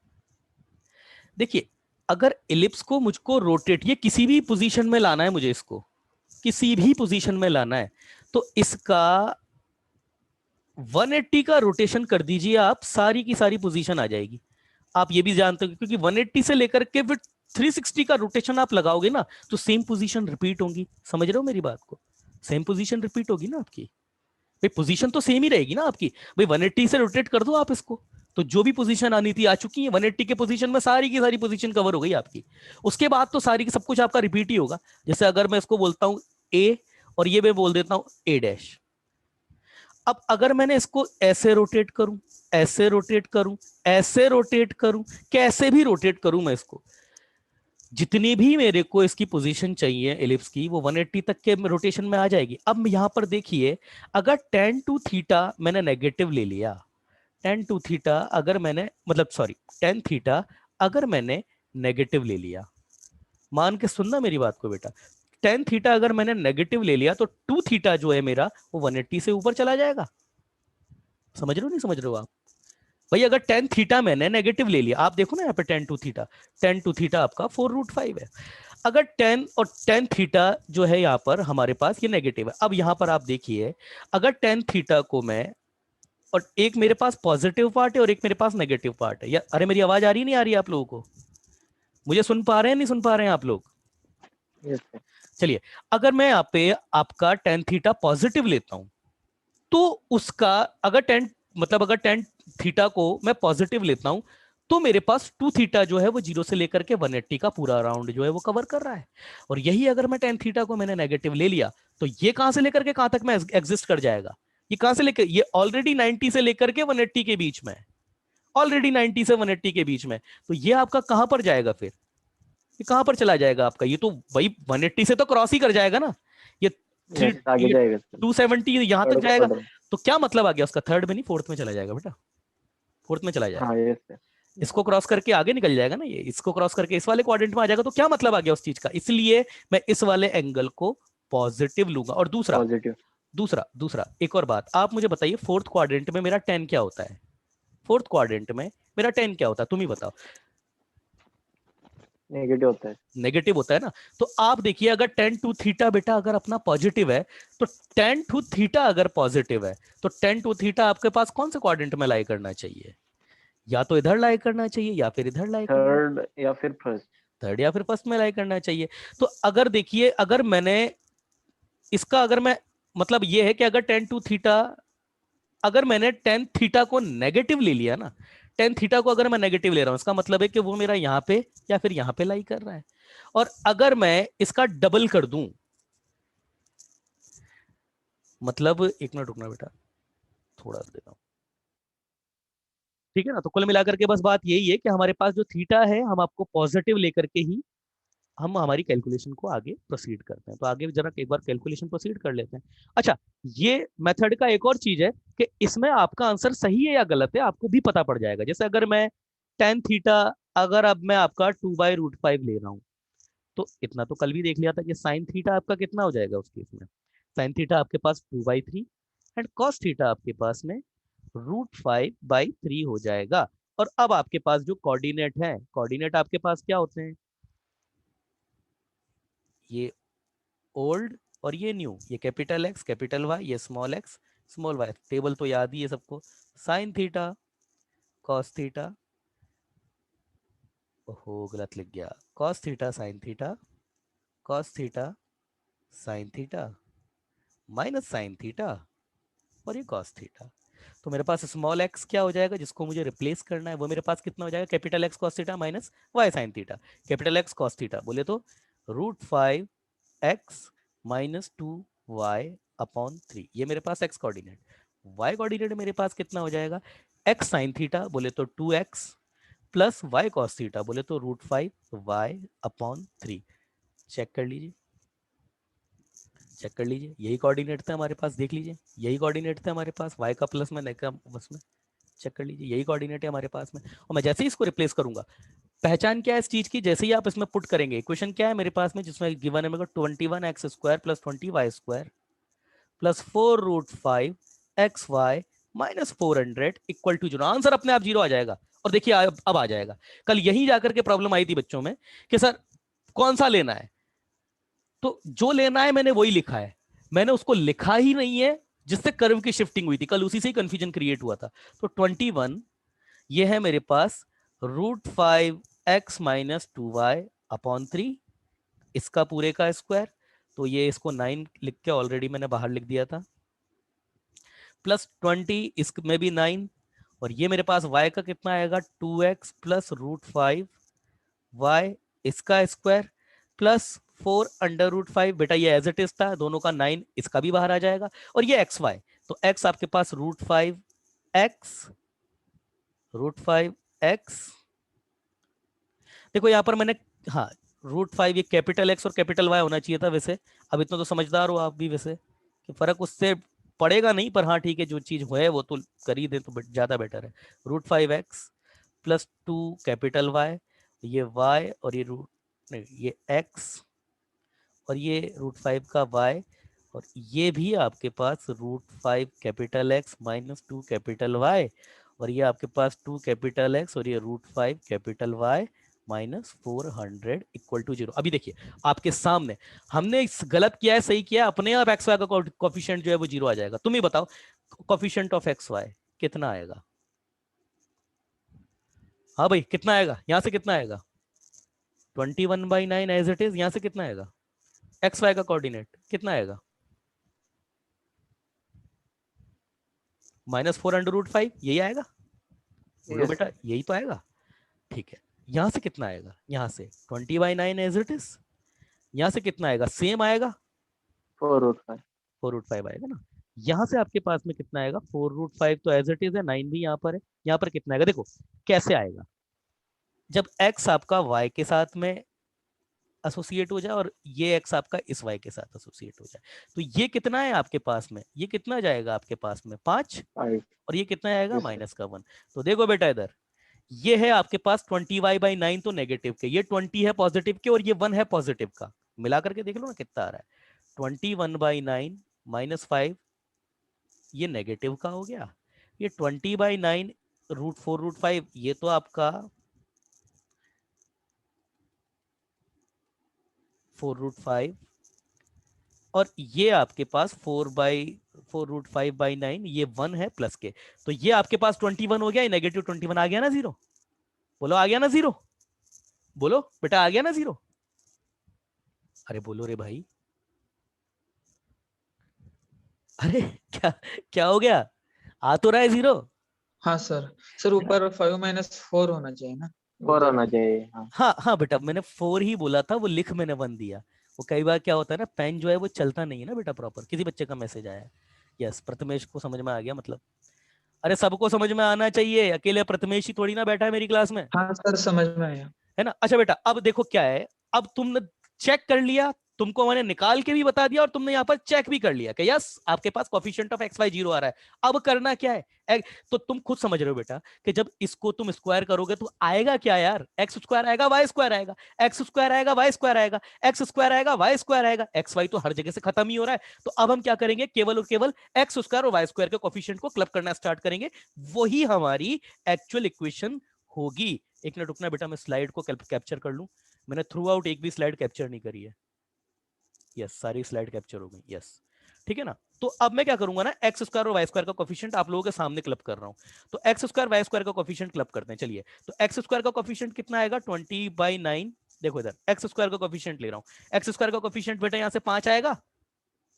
देखिए, अगर इलिप्स को मुझको रोटेट, ये किसी भी पोजीशन में लाना है, मुझे इसको किसी भी पोजीशन में लाना है, तो इसका 180 का रोटेशन कर दीजिए आप, सारी की सारी पोजीशन आ जाएगी। आप ये भी जानते हो क्योंकि 180 से लेकर के फिर 360 का रोटेशन आप लगाओगे ना तो सेम पोजीशन रिपीट होंगी। समझ रहे हो मेरी बात को? सेम पोजीशन रिपीट होगी ना आपकी भाई, पोजीशन तो सेम ही रहेगी ना आपकी भाई। 180 से रोटेट कर दो आप इसको, तो जो भी पोजीशन आनी थी आ चुकी है। 180 के पोजीशन में सारी की सारी पोजीशन कवर हो गई आपकी। उसके बाद तो सारी की सब कुछ आपका रिपीट ही होगा। जैसे अगर मैं इसको बोलता हूं ए और ये मैं बोल देता हूं ए डैश। अब अगर मैंने इसको ऐसे रोटेट करूं, ऐसे रोटेट करूं, ऐसे रोटेट करूं, कैसे भी रोटेट करूं मैं इसको, जितनी भी मेरे को इसकी पोजीशन चाहिए एलिप्स की वो 180 तक के रोटेशन में आ जाएगी। अब यहां पर देखिए, अगर tan टू थीटा मैंने नेगेटिव ले लिया, tan टू थीटा अगर मैंने मतलब सॉरी tan थीटा अगर मैंने नेगेटिव ले लिया, मान के सुनना मेरी बात को बेटा, tan थीटा अगर मैंने नेगेटिव ले लिया तो 2 थीटा जो है मेरा वो 180 से ऊपर चला जाएगा। समझ रहे हो नहीं समझ रहे हो आप भाई? अगर tan थीटा मैंने नेगेटिव ले लिया, आप देखो ना यहाँ पे tan टू थीटा आपका 4√5 है। अगर tan और tan थीटा जो है यहाँ पर हमारे पास ये नेगेटिव है। अब यहाँ पर आप देखिए, अगर tan थीटा को मैं, और एक मेरे पास पॉजिटिव पार्ट है और एक मेरे पास नेगेटिव पार्ट है। या अरे मेरी आवाज आ रही नहीं आ रही आप लोगों को? मुझे सुन पा रहे हैं नहीं सुन पा रहे हैं आप लोग? Yes sir. चलिए, अगर मैं यहाँ पे आपका tan थीटा पॉजिटिव लेता हूं तो उसका अगर अगर tan थीटा को मैं पॉजिटिव लेता हूं तो मेरे पास 2 थीटा जो है वो 0 से लेकर के 180 का पूरा राउंड जो है वो कवर कर रहा है। और यही अगर मैं tan थीटा को मैंने नेगेटिव ले लिया तो ये कहां से लेकर के कहां तक में एग्जिस्ट कर जाएगा? ये कहां से लेकर, ये ऑलरेडी 90 से लेकर के 180 के बीच में, ऑलरेडी 90 से 180 के बीच में। तो ये आपका कहां पर जाएगा फिर? ये कहां पर चला जाएगा आपका? ये तो वही 180 से तो क्रॉस ही कर जाएगा ना। ये आगे जाएगा सर। 270 यहां तक जाएगा। थर्ड। तो क्या मतलब आ गया उसका? थर्ड में नहीं, फोर्थ में चला जाएगा बेटा, फोर्थ में चला जाएगा। हाँ यस सर। इसको क्रॉस करके आगे निकल जाएगा ना, ये इसको क्रॉस करके इस वाले क्वाड्रेंट में आ जाएगा। तो क्या मतलब आ गया उस चीज का? इसलिए मैं इस वाले एंगल को पॉजिटिव लूंगा। और दूसरा पॉजिटिव। दूसरा दूसरा एक और बात आप मुझे बताइए, फोर्थ क्वाड्रेंट में मेरा tan क्या होता है? फोर्थ क्वाड्रेंट में मेरा tan क्या होता है तुम ही बताओ? नेगेटिव होता है। नेगेटिव होता है ना। तो आप देखिए, अगर tan टू थीटा बेटा अगर अपना पॉजिटिव है तो tan टू थीटा अगर पॉजिटिव है तो tan टू थीटा आपके पास कौन से क्वाड्रेंट में लाई करना चाहिए? या तो इधर लाई करना चाहिए या फिर इधर लाई करना, थर्ड या फिर फर्स्ट। थर्ड या फिर फर्स्ट में लाई करना चाहिए। तो अगर देखिए, अगर मैंने इसका अगर मैं मतलब ये है कि अगर tan टू थीटा, अगर मैंने tan थीटा को नेगेटिव ले लिया ना, tan थीटा को अगर मैं नेगेटिव ले रहा हूं इसका मतलब है कि वो मेरा यहां पे या फिर यहां पे लाई कर रहा है। और अगर मैं इसका डबल कर दूं, मतलब एक मिनट रुकना बेटा, थोड़ा देता हूं, ठीक है ना। तो कुल मिलाकर के बस बात यही है कि हमारे पास जो थीटा है हम आपको पॉजिटिव लेकर के ही हम हमारी कैलकुलेशन को आगे प्रोसीड करते हैं। तो आगे जरा एक बार कैलकुलेशन प्रोसीड कर लेते हैं। अच्छा, ये मेथड का एक और चीज है कि इसमें आपका आंसर सही है या गलत है आपको भी पता पड़ जाएगा। जैसे अगर मैं tan थीटा, अगर अब मैं आपका 2/√5 ले रहा हूं तो इतना तो कल भी देख लिया था कि sin थीटा आपका कितना हो जाएगा उस केस में? sin थीटा आपके पास 2/3 एंड cos थीटा आपके पास में √5/3 हो जाएगा। और अब आपके पास जो कोऑर्डिनेट है, कोऑर्डिनेट आपके पास क्या होते हैं? ये ओल्ड और ये न्यू, ये कैपिटल एक्स कैपिटल वाई, ये small X small Y. Table तो याद ही है सबको। साइन थीटा कॉस थीटा, ओहो गलत लिख गया, cos theta sine theta, cos theta sine theta minus sign theta और ये कॉस थीटा। तो मेरे पास स्मॉल एक्स क्या हो जाएगा जिसको मुझे रिप्लेस करना है, वो मेरे पास कितना हो जाएगा? Capital X cos theta minus Y sine theta. Capital X cos theta बोले तो √5x माइनस 2y/3, ये मेरे पास एक्स कोऑर्डिनेट। वाई कोऑर्डिनेट मेरे पास कितना हो जाएगा? एक्स साइन थीटा बोले तो 2x plus Y cos theta बोले तो √5y/3। चेक कर लीजिए, चेक कर लीजिए, यही कोऑर्डिनेट थे हमारे पास, देख लीजिए यही कोऑर्डिनेट थे हमारे पास, y का प्लस में का बस में। चेक कर लीजिए, यही कोऑर्डिनेट है हमारे पास में। और मैं जैसे ही इसको रिप्लेस करूंगा, पहचान क्या है इस चीज की? जैसे ही आप इसमें पुट करेंगे, इक्वेशन क्या है मेरे पास में जिसमें गिवन है मेरे को 21x² plus 20y² plus 4√5xy minus 400 equal to 0। Answer अपने आप 0 आ जाएगा। और देखिए अब आ जाएगा। कल यही जाकर के प्रॉब्लम आई थी बच्चों में कि सर कौन सा लेना है, तो जो लेना है मैंने वही लिखा है, मैंने उसको लिखा ही नहीं है जिससे कर्व की शिफ्टिंग हुई थी। कल उसी से ही कंफ्यूजन क्रिएट हुआ था। तो 21 ये है मेरे पास √5x माइनस 2y अपॉन 3, इसका पूरे का स्क्वायर, तो ये इसको 9 लिख के ऑलरेडी मैंने बाहर लिख दिया था, प्लस 20 इसमें भी 9, और ये मेरे पास y का कितना आएगा 2x प्लस √5y इसका स्क्वायर प्लस 4 √5, बेटा ये एज इट इज था, दोनों का 9, इसका भी बाहर आ जाएगा, और ये xy, तो x आपके पास √5x, देखो यहां पर मैंने, हाँ √5 ये कैपिटल X और कैपिटल Y होना चाहिए था वैसे, अब इतना तो समझदार हो आप भी वैसे कि फर्क उससे पड़ेगा नहीं, पर हाँ ठीक है, जो चीज है वो तो कर ही दे तो ज्यादा बेटर है। √5x प्लस 2 कैपिटल Y, ये Y और ये रूट नहीं ये x और ये √5 का y, और ये भी आपके पास √5 capital X minus 2 capital Y, और ये आपके पास 2 कैपिटल X और ये √5 capital Y minus 400 equal to 0। अभी देखिए आपके सामने हमने इस गलत किया है सही किया है, अपने आप एक्स वाई का कोफिशिएंट जो है वो 0 आ जाएगा। तुम ही बताओ कोफिशिएंट ऑफ एक्स वाई कितना आएगा? हाँ भाई कितना आएगा? यहां से कितना आएगा? 21/9 एज इट इज। यहां से कितना आएगा? एक्स वाई का कोऑर्डिनेट कितना आएगा? -4 √5, यही आएगा? बोलो Yes. बेटा यही तो आएगा। ठीक है, यहां से कितना आएगा? यहां से 20/9 एज इट इज। यहां से कितना आएगा? सेम आएगा 4 √5। 4 √5 आएगा ना। यहां से आपके पास में कितना आएगा? 4 √5 तो एज इट इज है, 9 भी यहाँ पर है। यहाँ पर कितना आएगा? देखो कैसे आएगा, जब x आपका y के साथ में एसोसिएट हो जाए और ये x आपका इस y के साथ एसोसिएट हो जाए, तो ये कितना है आपके पास में? ये कितना जाएगा आपके पास में? 5, 5। और ये कितना आएगा? Yes, sir. माइनस का 1। तो देखो बेटा इधर ये है आपके पास 20y/9 तो नेगेटिव के, ये 20 है पॉजिटिव के, और ये 1 है पॉजिटिव का, मिला करके देख लो ना कितना आ रहा है। 21/9 माइनस 5 ये नेगेटिव का हो गया, ये 20/9 √4 √5 ये तो आपका 4 √5, और ये आपके पास 4 √5/9 ये 1 है प्लस के, तो ये आपके पास 21 हो गया, ये नेगेटिव 21 आ गया ना 0। बोलो आ गया ना 0? बोलो बेटा आ गया ना 0? अरे बोलो रे भाई, अरे क्या क्या हो गया? आ तो रहा है 0। हाँ सर, सर ऊपर 5 - 4 होना चाहिए ना? 4 होना चाहिए। हाँ। हाँ हाँ बेटा मैंने 4 ही बोला था, वो लिख मैंने 1 दिया। वो कई बार क्या होता है ना, पेन जो है वो चलता नहीं है ना बेटा प्रॉपर। किसी बच्चे का मैसेज आया है। यस, प्रथमेश को समझ में आ गया मतलब। अरे सबको समझ में आना चाहिए, अकेले प्रथमेश ही थोड़ी ना बैठा है मेरी क्लास में, हाँ सर, समझ में आया। है ना। अच्छा बेटा अब देखो क्या है, अब तुमने चेक कर लिया, तुमको मैंने निकाल के भी बता दिया, और तुमने यहाँ पर चेक भी कर लिया कि यस आपके पास कोफिशिएंट ऑफ एक्स वाई 0 आ रहा है। अब करना क्या है, तो तुम खुद समझ रहे हो बेटा कि जब इसको तुम स्क्वायर करोगे तो आएगा क्या यार? एक्स स्क्वायर आएगा, वाई स्क्वायर आएगा, एक्स स्क्वायर आएगा, वाई स्क्वायर आएगा, एक्स स्क्वायर आएगा, वाई स्क्वायर आएगा। एक्स वाई तो हर जगह से खत्म ही हो रहा है, तो अब हम क्या करेंगे, केवल और केवल एक्स स्क्वायर और वाई स्क्वायर के कोफिशिएंट को क्लब करना स्टार्ट करेंगे, वही हमारी एक्चुअल इक्वेशन होगी। एक मिनट रुकना बेटा, मैं स्लाइड को कैप्चर कर लूं। मैंने थ्रू आउट एक भी स्लाइड कैप्चर नहीं करी है। यस, सारी स्लाइड कैप्चर हो गई। यस ठीक है ना। तो अब मैं क्या करूंगा ना, एक्स स्क्वायर और वाई स्क्वायर का कोफिशिएंट आप लोगों के सामने क्लब कर रहा हूं। तो एक्स स्क्वायर वाई स्क्वायर का कोफिशिएंट क्लब करते हैं, चलिए। तो एक्स स्क्वायर का कोफिशिएंट कितना आएगा? 20/9। देखो इधर एक्स स्क्वायर का कोफिशिएंट ले रहा हूं। एक्स स्क्वायर का कोफिशिएंट बेटा यहां से 5 आएगा,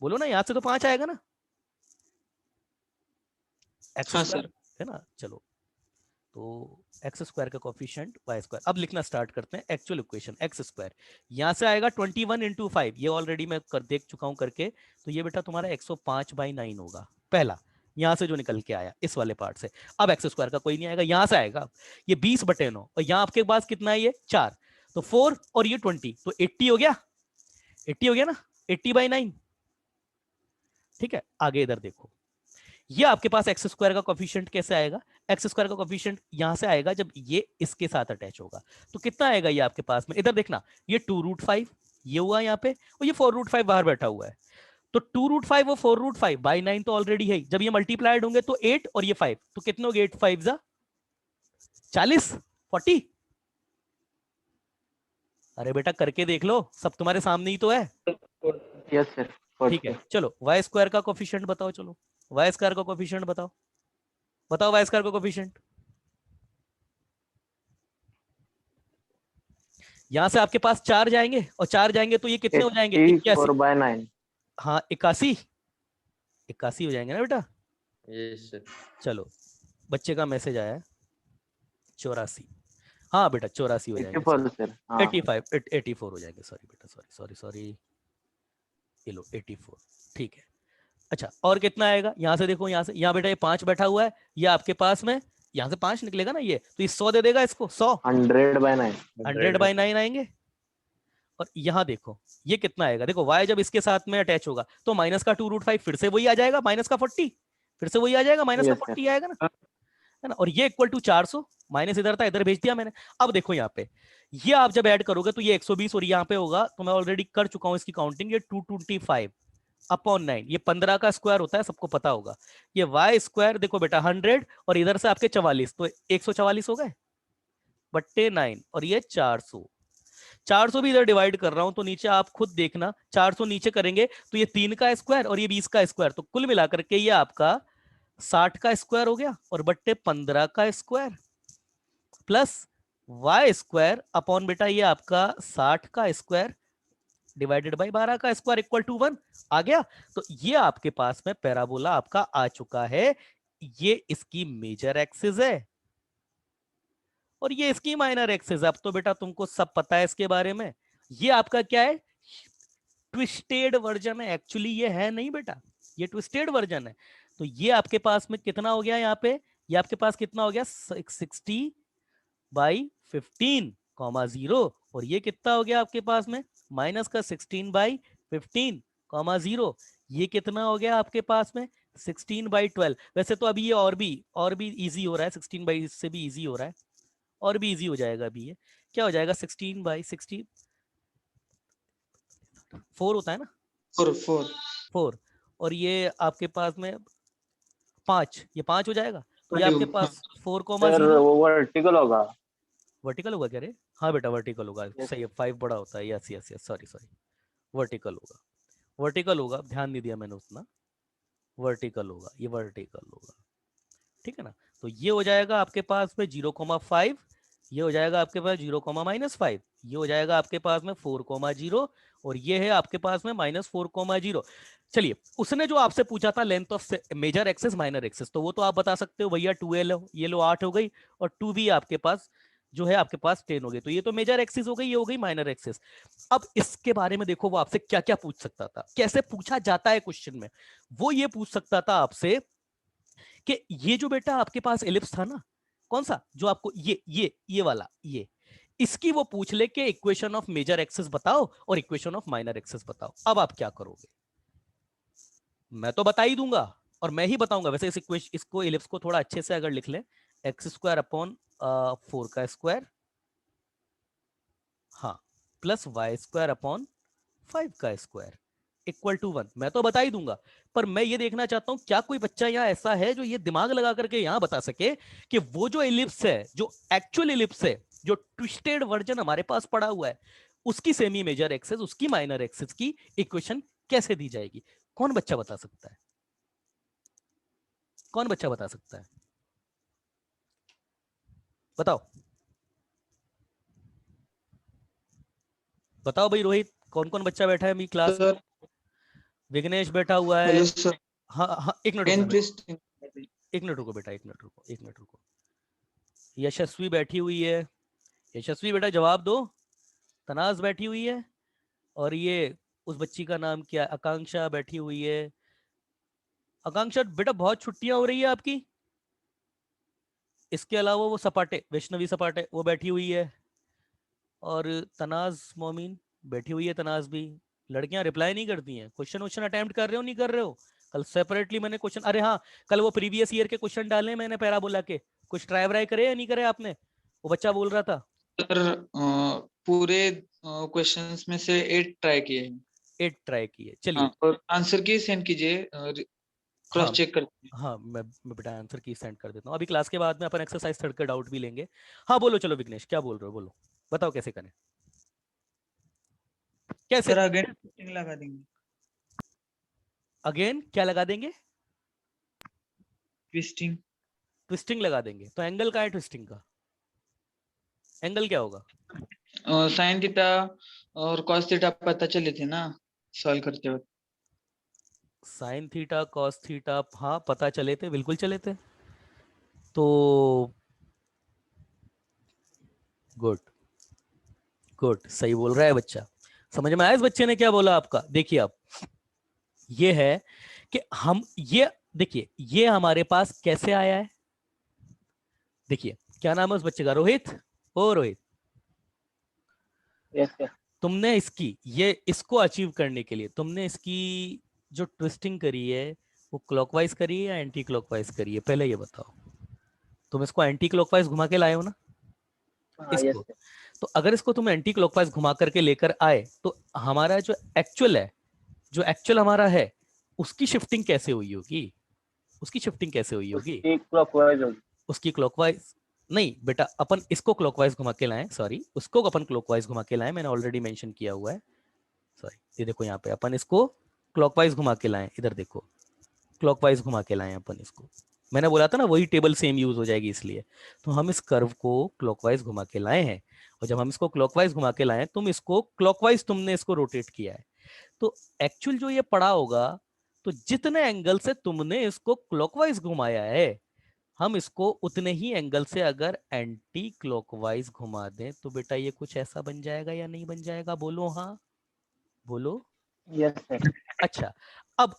बोलो ना, यहां से तो 5 आएगा ना एक्स हाँ स्क्वायर, सर। है ना। चलो तो एक्स स्क्वायर का कोफिशिएंट वाई स्क्वायर, अब लिखना स्टार्ट करते हैं एक्चुअल इक्वेशन। एक्स स्क्वायर यहां से आएगा 21 × 5, ये ऑलरेडी मैं देख चुका हूं करके, तो ये बेटा तुम्हारा 105/9 होगा पहला, यहां से जो निकल के आया इस वाले पार्ट से। अब एक्स स्क्वायर का कोई नहीं आएगा, यहां से आएगा ये 20/9, और यहां आपके पास कितना है? ये 4, तो 4 और ये 20, तो 80 हो गया। 80 हो गया ना, 80/9। ठीक है, आगे इधर देखो, ये आपके पास एक्स स्क्वायर का कोफिशिएंट कैसे आएगा? एक्स स्क्वायर का कोफिशिएंट यहां से आएगा जब ये इसके साथ अटैच होगा, तो कितना आएगा ये आपके पास में? इधर देखना, ये 2 √5 ये हुआ यहाँ पे, और ये 4 √5 बाहर बैठा हुआ है, तो 2 √5 और 4 √5/9 तो ऑलरेडी है। जब ये मल्टीप्लाइड होंगे तो 8 और ये 5, तो कितने हो गए? 8 5 जा 40, 40। अरे बेटा करके देख लो, सब तुम्हारे सामने ही तो है। Yes sir. ठीक है, चलो वाई स्क्वायर का कोफिशिएंट बताओ। चलो वाई स्क्वायर का कोफिशिएंट बताओ, बताओ वाई स्क्वायर का कोफिशिएंट। यहाँ से आपके पास 4 जाएंगे और 4 जाएंगे तो ये कितने हो जाएंगे? 81। 84/9। हाँ 81 हो जाएंगे ना बेटा। Yes sir. चलो बच्चे का मैसेज आया है 84। हाँ बेटा 84 हो जाएंगे। 84 सर। हाँ 84 हो जाएंगे। सॉरी बेटा, सॉरी, ये लो 84। ठीक है। अच्छा और कितना आएगा? यहाँ से देखो, यहाँ से, यहाँ बेटा ये 5 बैठा हुआ है, ये आपके पास में यहाँ से 5 निकलेगा ना, ये तो ये 100 दे देगा इसको। 100 100/9। 100/9 आएंगे। और यहाँ देखो ये कितना आएगा, देखो y जब इसके साथ में अटैच होगा तो माइनस का 2√5 फिर से वही आ जाएगा, माइनस का 40 फिर से वही आ जाएगा, माइनस का Yes, sir. 40 आएगा ना, है ना। और ये इक्वल टू 400, माइनस इधर था इधर भेज दिया मैंने। अब देखो यहाँ पे ये आप जब ऐड करोगे तो ये 120 और यहाँ पे होगा, तो मैं ऑलरेडी कर चुका हूँ इसकी काउंटिंग, ये 225/9, ये 15 का स्क्वायर होता है, सबको पता होगा। ये y स्क्वायर देखो बेटा 100 और इधर से आपके 44, तो 144 हो गए बट्टे 9 और ये 400 भी इधर डिवाइड कर रहा हूं तो नीचे आप खुद देखना, 400 नीचे करेंगे तो ये 3 का स्क्वायर और ये 20 का स्क्वायर, तो कुल मिलाकर के ये आपका 60 का स्क्वायर हो गया और बट्टे 15 का square plus y square upon बेटा ये आपका 60 का स्क्वायर डिवाइडेड बाय 12 का स्क्वायर इक्वल टू 1 आ गया। तो ये आपके पास में पैराबोला आपका आ चुका है, ये इसकी मेजर एक्सिस है और ये इसकी माइनर एक्सिस। अब तो बेटा तुमको सब पता है इसके बारे में। ये आपका क्या है? ट्विस्टेड वर्जन है, एक्चुअली ये है नहीं बेटा, ये ट्विस्टेड वर्जन है। तो ये आपके पास में कितना हो गया यहाँ पे? ये आपके पास कितना हो गया? 60/15, 0 और ये कितना हो गया आपके पास में? माइनस का 16/15, 0। ये कितना हो गया आपके पास में? 16/12। वैसे तो अभी ये और भी इजी हो रहा है, 16 से भी इजी हो रहा है, और भी इजी हो जाएगा अभी। ये क्या हो जाएगा? 16/64 होता है ना, 4 और ये आपके पास में 5, ये 5 हो जाएगा। तो ये आपके पास 4, सर 0 वो वर्टिकल होगा। वर्टिकल होगा क्या रे? हाँ बेटा वर्टिकल होगा, सही है, 5 बड़ा होता है। Yes yes yes, sorry vertical होगा, वर्टिकल होगा, ध्यान नहीं दिया मैंने उतना। वर्टिकल होगा, ये वर्टिकल होगा, ठीक है ना। तो ये हो जाएगा आपके पास में 0,5, ये हो जाएगा आपके पास 0,-5, ये हो जाएगा आपके पास में 4,0 और ये है आपके पास में -4,0। चलिए उसने जो आपसे पूछा था length of major axis minor axis, तो वो तो आप बता सकते हो भैया 2l, ये लो 8 हो गई और 2b आपके पास जो है आपके पास 10 हो गई, तो ये तो मेजर एक्सिस हो गई, ये हो गई माइनर एक्सिस। अब इसके बारे में देखो वो आपसे क्या क्या पूछ सकता था, कैसे पूछा जाता है क्वेश्चन में। वो ये पूछ सकता था आपसे कि ये जो बेटा आपके पास एलिप्स था ना, कौन सा जो आपको ये वाला, ये इसकी वो पूछ ले कि इक्वेशन ऑफ मेजर एक्सिस बताओ और इक्वेशन ऑफ माइनर एक्सिस बताओ। अब आप क्या करोगे? मैं तो बता ही दूंगा और मैं ही बताऊंगा। वैसे इसको एलिप्स को थोड़ा अच्छे से अगर लिख ले, x² अपॉन 4 का स्क्वायर, हाँ, प्लस y² अपॉन 5 का स्क्वायर इक्वल टू 1, मैं तो बता ही दूंगा। पर मैं ये देखना चाहता हूं क्या कोई बच्चा यहाँ ऐसा है जो ये दिमाग लगा करके यहाँ बता सके कि वो जो एलिप्स है, जो एक्चुअल एलिप्स है, जो ट्विस्टेड वर्जन हमारे पास पड़ा हुआ है, उसकी सेमी मेजर एक्सिस, उसकी माइनर एक्सिस की इक्वेशन कैसे दी जाएगी? कौन बच्चा बता सकता है? कौन बच्चा बता सकता है? बताओ बताओ भाई। रोहित, कौन कौन बच्चा बैठा है मेरी क्लास में? विघ्नेश बैठा हुआ है। हाँ हाँ, एक मिनट रुको बेटा, एक मिनट रुको। यशस्वी बैठी हुई है, यशस्वी बेटा जवाब दो। तनाज बैठी हुई है और ये उस बच्ची का नाम क्या है? आकांक्षा बैठी हुई है। आकांक्षा बेटा बहुत छुट्टियां हो रही है आपकी। इसके अलावा वो सपाटे, वैष्णवी सपाटे, वो बैठी हुई है और तनाज मोमिन बैठी हुई है। तनाज भी, लड़कियां रिप्लाई नहीं करती हैं। क्वेश्चन अटेम्प्ट कर रहे हो नहीं कर रहे हो? कल सेपरेटली मैंने क्वेश्चन, अरे हाँ कल वो प्रीवियस ईयर के क्वेश्चन डाले मैंने पैराबोला के, कुछ ट्राई व्राई करे या नहीं करे आपने? वो बच्चा बोल रहा था। सर पूरे क्वेश्चंस में से 8 ट्राई किए हैं। 8 ट्राई किए, चलिए। और आंसर की सेंड कीजिए, क्रॉस चेक करते हैं। हाँ मैं बेटा आंसर की सेंड कर देता हूँ। अभी क्लास के बाद में अपन एक्सरसाइज थर्ड का डाउट भी लेंगे। हाँ बोलो, चलो विघ्नेश क्या बोल रहे हो, बोलो, बताओ कैसे करें, कैसे? सर अगेन ट्विस्टिंग लगा देंगे। अगेन क्या लगा देंगे? ट्विस्टिंग ट्विस्टिंग लगा देंगे। तो एंगल का है ट्विस्टिंग का? एंगल क्या होगा? साइन थीटा और कॉस थीटा पता चले थे ना सॉल्व करते वक्त। साइन थीटा कॉस थीटा हाँ पता चले थे, बिल्कुल चले थे। तो गुड गुड, सही बोल रहा है बच्चा। समझ में आया इस बच्चे ने क्या बोला आपका? देखिए अब ये है कि हम ये देखिए ये हमारे पास कैसे आया है। देखिए क्या नाम है उस बच्चे का? रोहित। ओ रोहित, यस सर। तुमने इसको अचीव करने के लिए तुमने इसकी जो ट्विस्टिंग करी है वो क्लॉकवाइज करी है या एंटी क्लॉकवाइज करी है? पहले ये बताओ। तुम इसको एंटी क्लॉकवाइज घुमा के लाए हो ना हाँ यस इसको? सर। तो अगर इसको तुम एंटी क्लॉकवाइज घुमा करके लेकर आए तो हमारा जो एक्चुअल हमारा है उसकी शिफ्टिंग कैसे हुई होगी? उसकी शिफ्टिंग कैसे हुई होगी? उसकी क्लॉकवाइज होगी। उसकी क्लॉकवाइज नहीं बेटा, अपन इसको क्लॉकवाइज घुमा के लाएं, सॉरी उसको अपन क्लॉकवाइज घुमा के लाएं, मैंने ऑलरेडी मेंशन किया हुआ है। सॉरी, ये देखो यहाँ पे अपन इसको क्लॉकवाइज घुमा के लाएं, इधर देखो क्लॉकवाइज घुमा के लाएं अपन इसको। मैंने बोला था ना वही टेबल सेम यूज हो जाएगी इसलिए। तो हम इस कर्व को क्लॉकवाइज घुमा के लाए हैं, और जब हम इसको क्लॉकवाइज घुमा के लाए तुम इसको क्लॉकवाइज तुमने इसको रोटेट किया है, तो एक्चुअल जो ये पड़ा होगा, तो जितने एंगल से तुमने इसको क्लॉकवाइज घुमाया है हम इसको उतने ही एंगल से अगर एंटी क्लॉकवाइज घुमा दें तो बेटा ये कुछ ऐसा बन जाएगा या नहीं बन जाएगा? बोलो हाँ, बोलो। Yes sir. अच्छा, अब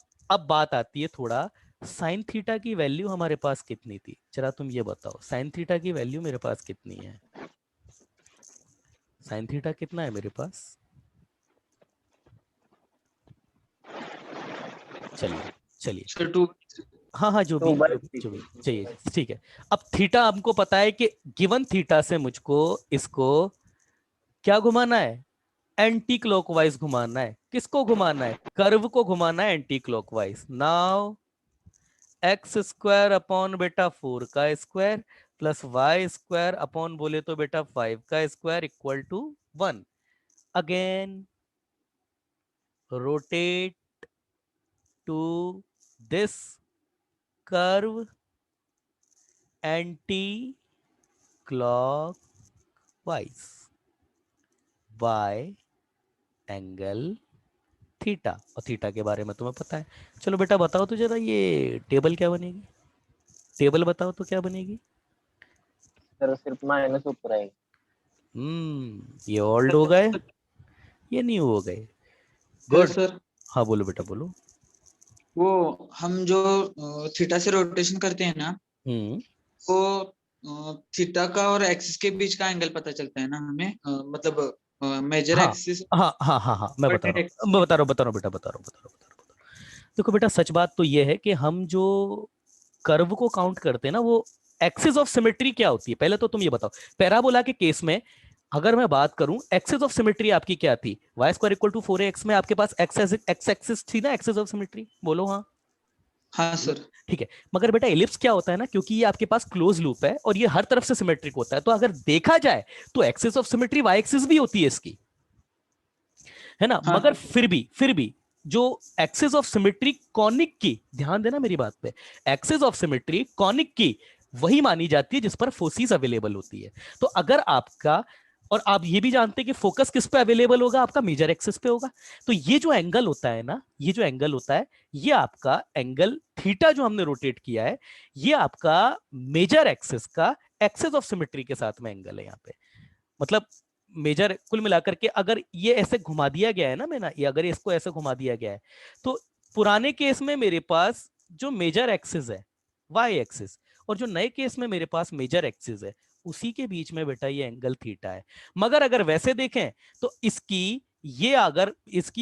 बात आती है थोड़ा साइन थीटा की वैल्यू हमारे पास कितनी थी? जरा तुम ये बताओ, साइन थीटा की वैल्यू मेरे पास कितनी है? साइन थीटा कितना है मेरे पास? चलिए चलिए, सर 2। हाँ हाँ, जो तो भी बाय जो भी जो भी चाहिए, ठीक है। अब थीटा हमको पता है कि गिवन थीटा से मुझको इसको क्या घुमाना है? एंटी क्लॉकवाइज घुमाना है। किसको घुमाना है? कर्व को घुमाना है anti clockwise. Now X square upon बेटा 4 का square plus Y square upon बोले तो बेटा 5 का square equal to 1। Again rotate to this curve anti clockwise by angle theta, और थीटा के बारे में तुम्हें पता है। चलो बेटा बताओ तो जरा ये टेबल क्या बनेगी? टेबल बताओ तो क्या बनेगी? सर सिर्फ माइनस ऊपर आएगी। ये ओल्ड हो गए, ये न्यू हो गए। Hello good. सर, हाँ बोलो बेटा बोलो। वो हम जो थीटा से रोटेशन करते हैं ना, हम्म वो थीटा का और एक्सिस के बीच का एंगल पता चलता है ना हमें, मतलब मेजर हाँ एक्सिस हाँ हाँ हाँ हाँ, मैं और बता डेड रहा एक्सिस हूँ मैं के बता रहा बीच। हूँ बता रहा हूँ बेटा, बता रहा हूँ। देखो बेटा सच बात तो ये है कि हम जो कर्व को काउंट करते हैं ना वो एक्सिस ऑफ सिमेट्री क्या होती है पहले तो तुम ये बताओ। पैराबोला के केस में अगर मैं बात करूं एक्सिस ऑफ सिमेट्री आपकी क्या थी? Y square equal to 4x में आपके पास एक्स एक्सिस थी ना, एक्सिस ऑफ सिमेट्री, बोलो हाँ। हाँ सर। ठीक है, मगर बेटा एलिप्स क्या होता है ना, क्योंकि ये आपके पास क्लोज लूप है और ये हर तरफ से सिमेट्रिक होता है, तो अगर देखा जाए तो axis of symmetry Y axis भी होती है इसकी, है ना? हाँ मगर फिर भी जो एक्सिस ऑफ सिमेट्री कॉनिक की, ध्यान देना मेरी बात पे, एक्सिस ऑफ सिमेट्री कॉनिक की वही मानी जाती है जिस पर फोर्सेस अवेलेबल होती है। तो अगर आपका, और आप ये भी जानते हैं कि फोकस किस पे अवेलेबल होगा? आपका मेजर एक्सिस पे होगा। तो ये जो एंगल होता है ना, ये जो एंगल होता है, ये आपका एंगल थीटा जो हमने रोटेट किया है, ये आपका मेजर एक्सिस का एक्सिस ऑफ सिमेट्री के साथ में एंगल है यहाँ पे। मतलब मेजर कुल मिलाकर के अगर ये ऐसे घुमा दिया गया है ना, मैंने ये अगर इसको ऐसे घुमा दिया गया है, तो पुराने केस में मेरे पास जो मेजर एक्सिस है वाई एक्सिस, और जो नए केस में मेरे पास मेजर एक्सिस है, उसी के बीच में बेटा ये एंगल थीटा है। मगर अगर वैसे देखें तो इसकी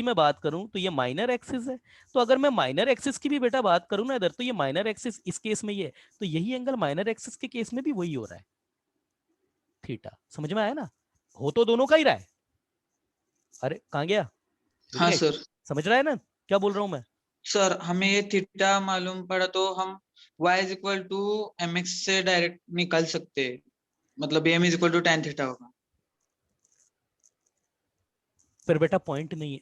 मैं बात करूं तो ये माइनर एक्सिस है। तो अगर मैं माइनर एक्सिस की भी बेटा बात करूं ना इधर, तो ये माइनर एक्सिस इस केस में ये, तो यही एंगल माइनर एक्सिस के केस में भी वही हो रहा है, थीटा। समझ में आया ना? हो तो दोनों का ही रहा है। अरे कहाँ गया हाँ विघ्नेश? सर। समझ रहा है ना क्या बोल रहा हूं मैं? सर हमें ये थीटा मालूम पड़ा तो हम y is equal to mx से डायरेक्ट निकाल सकते हैं, मतलब m is equal to tan theta होगा। फिर बेटा पॉइंट नहीं है।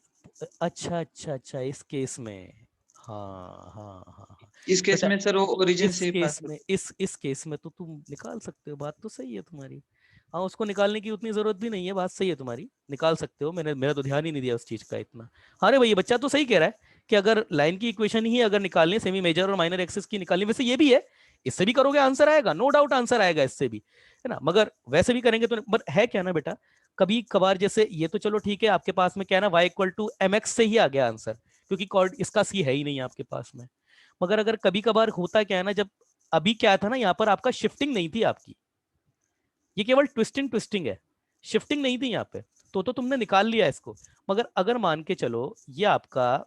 अच्छा अच्छा अच्छा, इस केस में, हाँ हाँ हाँ हाँ इस केस बेटा, में सर वो ओरिजिन इस से ही केस पास में इस केस में तो तुम निकाल सकते हो, बात तो सही है तुम्हारी। हाँ, उसको निकालने की उतनी जरूरत भी नहीं है, बात सही है तुम्हारी, निकाल सकते हो, मेरा तो ध्यान ही नहीं दिया उस चीज का इतना। हाँ रे भाई, ये बच्चा तो सही कह रहा है कि अगर लाइन की इक्वेशन ही अगर निकालनी है, सेमी मेजर और माइनर एक्सिस की निकालनी, वैसे ये भी है, इससे भी करोगे आंसर आएगा, नो डाउट आंसर आएगा इससे भी, है ना, मगर वैसे भी करेंगे तो, बट है क्या ना बेटा, कभी कभार जैसे ये तो चलो ठीक है, आपके पास में क्या है ना, y equal to M X से ही आ गया आंसर, क्योंकि कॉर्ड इसका सी है ही नहीं आपके पास में। मगर अगर कभी कभार होता क्या है ना, जब अभी क्या था ना, यहाँ पर आपका शिफ्टिंग नहीं थी आपकी, ये केवल ट्विस्टिंग ट्विस्टिंग है, शिफ्टिंग नहीं थी यहाँ पे, तो तुमने निकाल लिया इसको। मगर अगर मान के चलो ये आपका,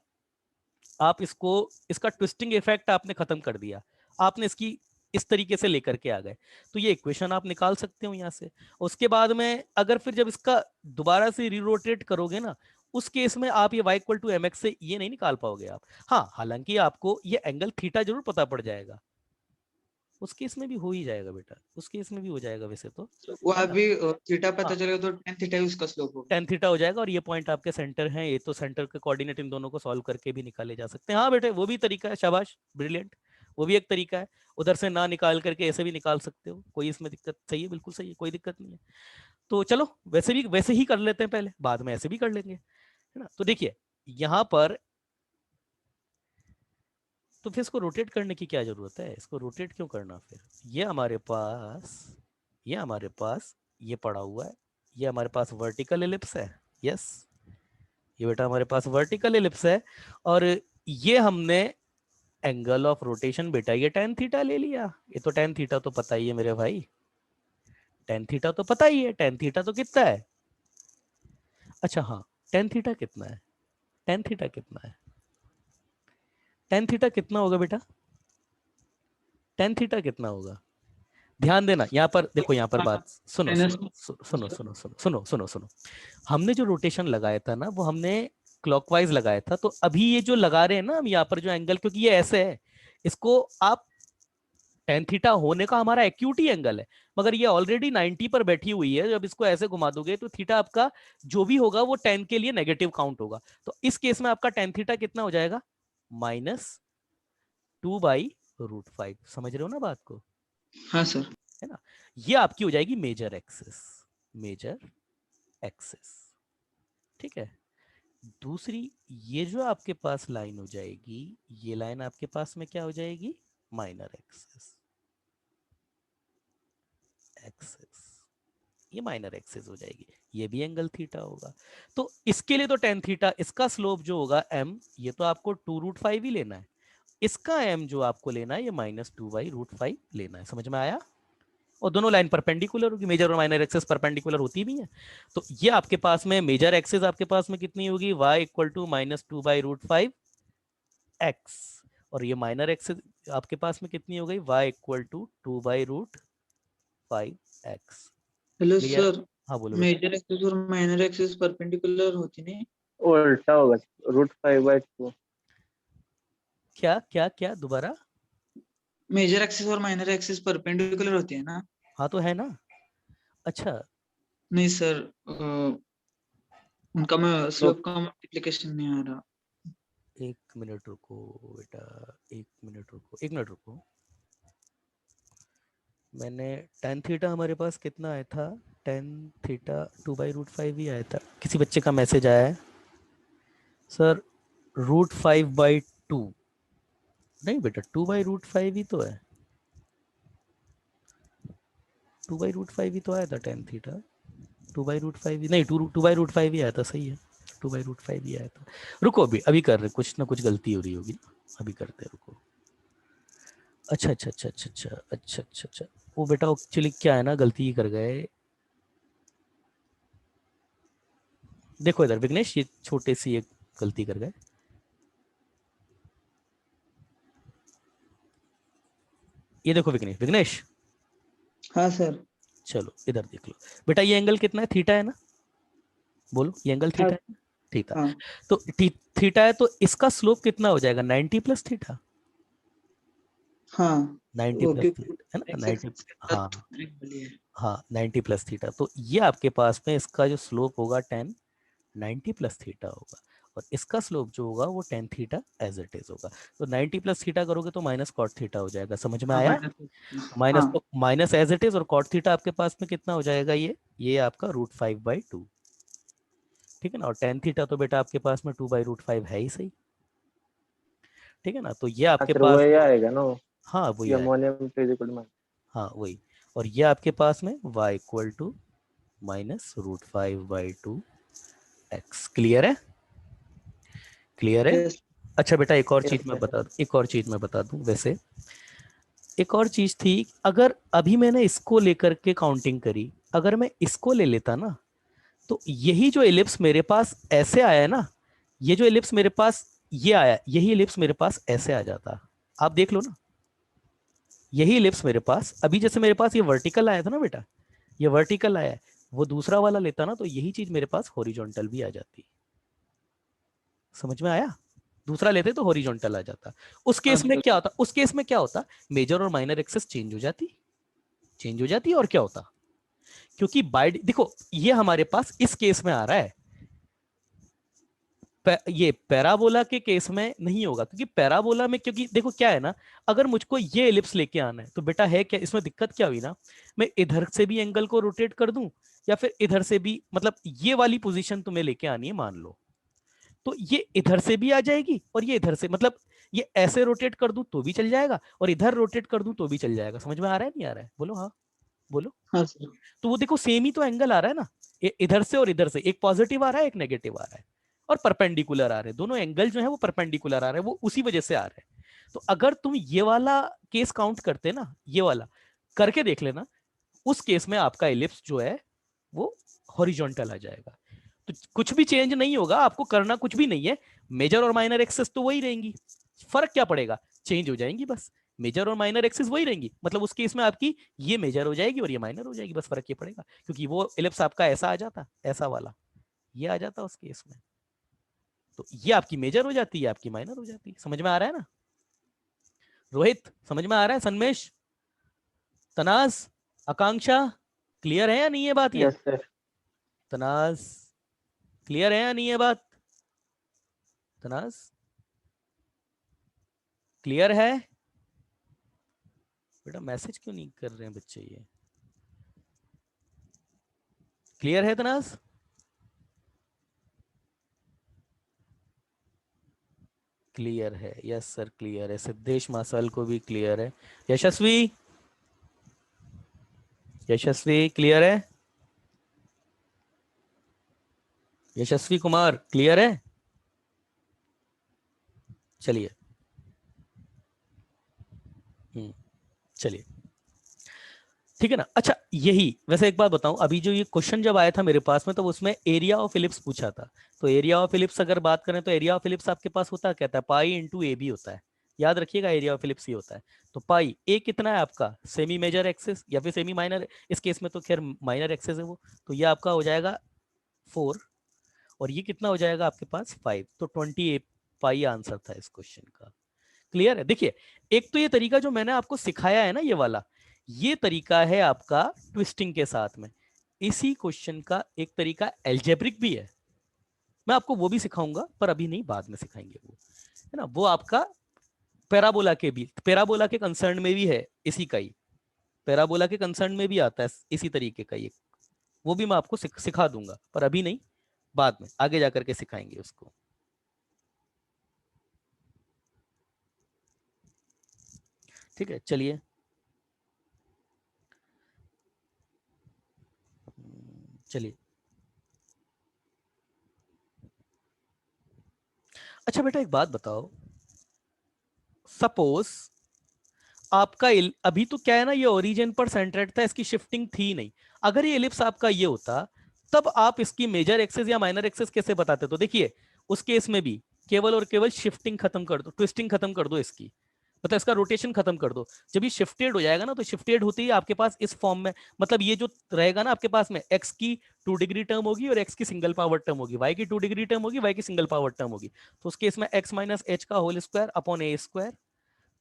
आप इसको, इसका ट्विस्टिंग इफेक्ट आपने खत्म कर दिया, आपने इसकी इस तरीके से लेकर के आ गए, तो ये इक्वेशन आप निकाल सकते हो यहाँ से। उसके बाद में अगर फिर जब इसका दोबारा से रीरोटेट करोगे ना, उस केस में आप ये y equal to M X से ये नहीं निकाल पाओगे आप। हाँ, हालांकि आपको ये एंगल थीटा जरूर पता पड़ जाएगा, उस केस में भी हो ही जाएगा बेटा, उस केस में भी हो जाएगा वैसे तो, वो है ना। अभी थीटा पता हाँ, चलेगा तो tan थीटा ही उसका स्लोप होगा। tan थीटा हो जाएगा, और ये पॉइंट आपके सेंटर हैं, ये तो सेंटर के कोऑर्डिनेट इन दोनों को सॉल्व करके भी निकाले जा सकते हैं। हाँ बेटे, वो भी तरीका है, शाबाश, ब्रिलियंट, वो भी एक तरीका है, उधर से ना निकाल करके ऐसे भी निकाल सकते हो, कोई इसमें दिक्कत, सही है, बिल्कुल सही है, कोई दिक्कत नहीं है। तो चलो वैसे भी वैसे ही कर लेते हैं पहले, बाद में ऐसे भी कर लेंगे, है ना। तो देखिए यहाँ पर, तो फिर इसको रोटेट करने की क्या जरूरत है, इसको रोटेट क्यों करना फिर, ये हमारे पास, ये हमारे पास ये पड़ा हुआ है, ये हमारे पास वर्टिकल एलिप्स है, यस, ये बेटा हमारे पास वर्टिकल एलिप्स है, और ये हमने एंगल ऑफ रोटेशन बेटा ये tan थीटा ले लिया, ये तो tan थीटा तो पता ही है मेरे भाई, tan थीटा तो पता ही है, tan थीटा तो कितना है, अच्छा हाँ, tan थीटा कितना है, tan थीटा कितना है, tan थीटा कितना होगा बेटा, tan थीटा कितना होगा, ध्यान देना यहाँ पर, देखो यहाँ पर बात सुनो Minus- सुनो सुनो सुनो सुनो सुनो सुनो सुनो, हमने जो रोटेशन लगाया था ना, वो हमने क्लॉकवाइज लगाया था, तो अभी ये जो लगा रहे हैं ना हम यहाँ पर जो एंगल, क्योंकि ये ऐसे है, इसको आप tan थीटा होने का हमारा एक्यूट ही एंगल है, मगर ये ऑलरेडी 90 पर बैठी हुई है, जब इसको ऐसे घुमा दोगे तो थीटा आपका जो भी होगा वो tan के लिए नेगेटिव काउंट होगा, तो इस केस में आपका tan थीटा कितना हो जाएगा, -2/√5, समझ रहे हो ना बात को, हाँ सर। है ना। ये आपकी हो जाएगी मेजर एक्सिस, मेजर एक्सिस, ठीक है। दूसरी ये जो आपके पास लाइन हो जाएगी, ये लाइन आपके पास में क्या हो जाएगी, माइनर एक्सिस, एक्सिस, ये माइनर एक्सिस हो जाएगी, ये भी एंगल थीटा होगा। तो इसके लिए तो tan थीटा, इसका स्लोप जो होगा m, ये तो आपको 2√5 ही लेना है, इसका m जो आपको लेना है ये -2/√5 लेना है, समझ में आया। और दोनों लाइन परपेंडिकुलर होगी, मेजर और माइनर एक्सिस परपेंडिकुलर होती भी है, तो ये आपके पास में मेजर एक्सिस आपके पास में कितनी होगी, y इक्वल टू -2/√5 x, और ये माइनर एक्सिस आपके पास में कितनी हो गई, y equal to 2/√5 x। Hello clear, sir, हाँ बोलो बेटा। मेजर एक्सिस और माइनर एक्सिस परपेंडिकुलर होती नहीं? उल्टा होगा, √5/2। क्या क्या क्या दोबारा, मेजर एक्सिस और माइनर एक्सिस परपेंडिकुलर होती है ना? हाँ तो है ना, अच्छा नहीं सर, उनका मैं तो स्लोप का मल्टीप्लिकेशन नहीं आ रहा। एक मिनट रुको बेटा, एक मिनट रुको, एक मिनट रुको, मैंने tan थीटा हमारे पास कितना आया था, tan थीटा 2/√5 ही आया था, किसी बच्चे का मैसेज आया है सर √5/2, नहीं बेटा 2/√5 ही तो है, 2/√5 ही तो आया था tan थीटा, 2/√5 ही नहीं, 2/√5 ही आया था, सही है, 2/√5 ही आया था। रुको अभी अभी कर रहे, कुछ ना कुछ गलती हो रही होगी, अभी करते हैं, रुको। अच्छा अच्छा अच्छा अच्छा अच्छा अच्छा अच्छा अच्छा, वो बेटा एक्चुअली क्या है ना, गलती ही कर गए, देखो इधर विघ्नेश, ये छोटे सी एक गलती कर गए, ये देखो विघ्नेश, विघ्नेश हाँ सर। चलो इधर देख लो बेटा, ये एंगल कितना है, थीटा है ना, बोलो ये एंगल हाँ थीटा है, थीटा, हाँ तो थीटा है, तो इसका स्लोप कितना हो जाएगा, 90 प्लस थीटा, हाँ 90 वो प्लस क्योंकि थीटा है ना, x 90, एक्सिस के हाँ साथ angle है। हाँ 90 प्लस थीटा, तो ये आपके पास में इसका जो स्लोप होगा 10 90 प्लस थीटा होगा, और इसका स्लोप जो होगा वो tan theta as it is होगा। तो 90 प्लस थीटा करोगे तो माइनस कॉट थीटा हो जाएगा। समझ में आया? माइनस हाँ, तो माइनस एज इट इज, और कॉट थीटा आपके पास में कितना हो जाएगा, ये आपका √5/2, ठीक है ना। और tan थीटा तो बेटा आपके पास में 2/√5 है ही सही, ठीक है ना। तो ये आपके फिर पास वही में, आएगा ना, हाँ वही ये आएगा, अमोनियम फिजिकल में। हाँ वही। और ये आपके पास में y equal to -√5/2x। Clear है? क्लियर है? yes, अच्छा बेटा एक और चीज yes, मैं yes. बता दूं, एक और चीज मैं बता दूं वैसे, एक और चीज थी। अगर अभी मैंने इसको लेकर के काउंटिंग करी, अगर मैं इसको ले लेता ना, तो यही जो एलिप्स मेरे पास ऐसे आया है ना, ये जो एलिप्स मेरे पास ये आया, यही एलिप्स मेरे पास ऐसे आ जाता। आप देख लो ना, यही एलिप्स मेरे पास, अभी जैसे मेरे पास ये वर्टिकल आया था ना बेटा, ये वर्टिकल आया है, वो दूसरा वाला लेता ना तो यही चीज मेरे पास हॉरिजॉन्टल भी आ जाती। समझ में आया? दूसरा लेते तो हॉरिजॉन्टल आ जाता। उस केस में क्या होता, उस केस में क्या होता, मेजर और माइनर एक्सेस चेंज हो जाती, चेंज हो जाती। और क्या होता, क्योंकि बाय देखो ये हमारे पास इस केस में आ रहा है, ये पैराबोला के केस में नहीं होगा, क्योंकि पैराबोला में, क्योंकि देखो क्या है ना, अगर मुझको ये एलिप्स लेके आना है तो बेटा है क्या इसमें दिक्कत क्या हुई ना, मैं इधर से भी एंगल को रोटेट कर दूं या फिर इधर से भी, मतलब ये वाली पोजीशन तुम्हें लेके आनी है मान लो, तो ये इधर से भी आ जाएगी और ये इधर से, मतलब ये ऐसे रोटेट कर दूं तो भी चल जाएगा और इधर रोटेट कर दूं तो भी चल जाएगा। समझ में आ रहा है नहीं आ रहा है? बोलो हाँ, बोलो। हाँ सर, तो वो देखो सेम ही तो एंगल आ रहा है ना, इधर से और इधर से, एक पॉजिटिव आ रहा है एक नेगेटिव आ रहा है और परपेंडिकुलर आ रहे हैं, दोनों एंगल जो है वो परपेंडिकुलर आ रहे हैं, वो उसी वजह से आ रहे हैं। तो अगर तुम ये वाला केस काउंट करते ना, ये वाला करके देख लेना, उस केस में आपका एलिप्स जो है वो हॉरिजॉन्टल आ जाएगा। तो कुछ भी चेंज नहीं होगा, आपको करना कुछ भी नहीं है, मेजर और माइनर एक्सेस तो वही रहेंगी, फर्क क्या पड़ेगा, चेंज हो जाएंगी बस, मेजर और माइनर एक्सेस वही रहेंगी, मतलब उस केस में आपकी ये मेजर हो जाएगी और ये माइनर हो जाएगी, बस फर्क ये पड़ेगा, क्योंकि वो एलिप्स आपका ऐसा आ जाता, ऐसा वाला ये आ जाता उस केस में, तो ये आपकी मेजर हो जाती है, आपकी माइनर हो जाती है। समझ में आ रहा है ना रोहित? समझ में आ रहा है? सन्मेश, तनाज, आकांक्षा, क्लियर है या नहीं है बात? ये यस सर। तनाज, क्लियर है या नहीं है बात? तनाज क्लियर है? बेटा मैसेज क्यों नहीं कर रहे हैं बच्चे? ये क्लियर है तनाज? क्लियर है, यस सर क्लियर है। सिद्धेश मासल को भी क्लियर है। यशस्वी, यशस्वी क्लियर है? यशस्वी कुमार क्लियर है? चलिए, चलिए ठीक है ना। अच्छा यही वैसे एक बात बताऊं, अभी जो ये क्वेश्चन जब आया था मेरे पास में तो उसमें एरिया ऑफ इलिप्स पूछा था, तो एरिया ऑफ इलिप्स अगर बात करें तो एरिया ऑफ इलिप्स आपके पास होता कहता है पाई इंटू ए बी होता है, याद रखिएगा एरिया ऑफ इलिप्स ही होता है। तो पाई ए कितना है आपका, सेमी मेजर एक्सेस या फिर सेमी माइनर, इस केस में तो खैर माइनर एक्सेस है वो, तो ये आपका हो जाएगा 4 और ये कितना हो जाएगा आपके पास 5, तो 28 पाई आंसर था इस क्वेश्चन का। क्लियर है? देखिए एक तो ये तरीका जो मैंने आपको सिखाया है ना, ये वाला, ये तरीका है आपका ट्विस्टिंग के साथ में। इसी क्वेश्चन का एक तरीका एल्जेब्रिक भी है, मैं आपको वो भी सिखाऊंगा, पर अभी नहीं, बाद में सिखाएंगे वो, है ना। वो आपका पैराबोला के भी, पैराबोला के कंसर्न में भी है इसी का ही, पैराबोला के कंसर्न में भी आता है इसी तरीके का ये, वो भी मैं आपको सिखा दूंगा, पर अभी नहीं, बाद में आगे जाकर के सिखाएंगे उसको। ठीक है चलिए, चलिए। अच्छा बेटा एक बात बताओ, सपोज आपका अभी तो क्या है ना, ये ओरिजिन पर सेंटरेट था, इसकी शिफ्टिंग थी नहीं, अगर ये एलिप्स आपका ये होता तब आप इसकी मेजर एक्सेस या माइनर एक्सेस कैसे बताते? तो देखिए उस केस में भी केवल और केवल शिफ्टिंग खत्म कर दो, ट्विस्टिंग खत्म कर दो इसकी, मतलब इसका रोटेशन खत्म कर दो। जब ये शिफ्टेड हो जाएगा ना, तो शिफ्टेड होते ही आपके पास इस फॉर्म में, मतलब ये जो रहेगा ना आपके पास में, एक्स की 2 डिग्री टर्म होगी और एक्स की सिंगल पावर टर्म होगी, वाई की 2 डिग्री टर्म होगी, वाई की सिंगल पावर टर्म होगी, तो उस केस में एक्स माइनस एच का होल स्क्वायर अपॉन ए square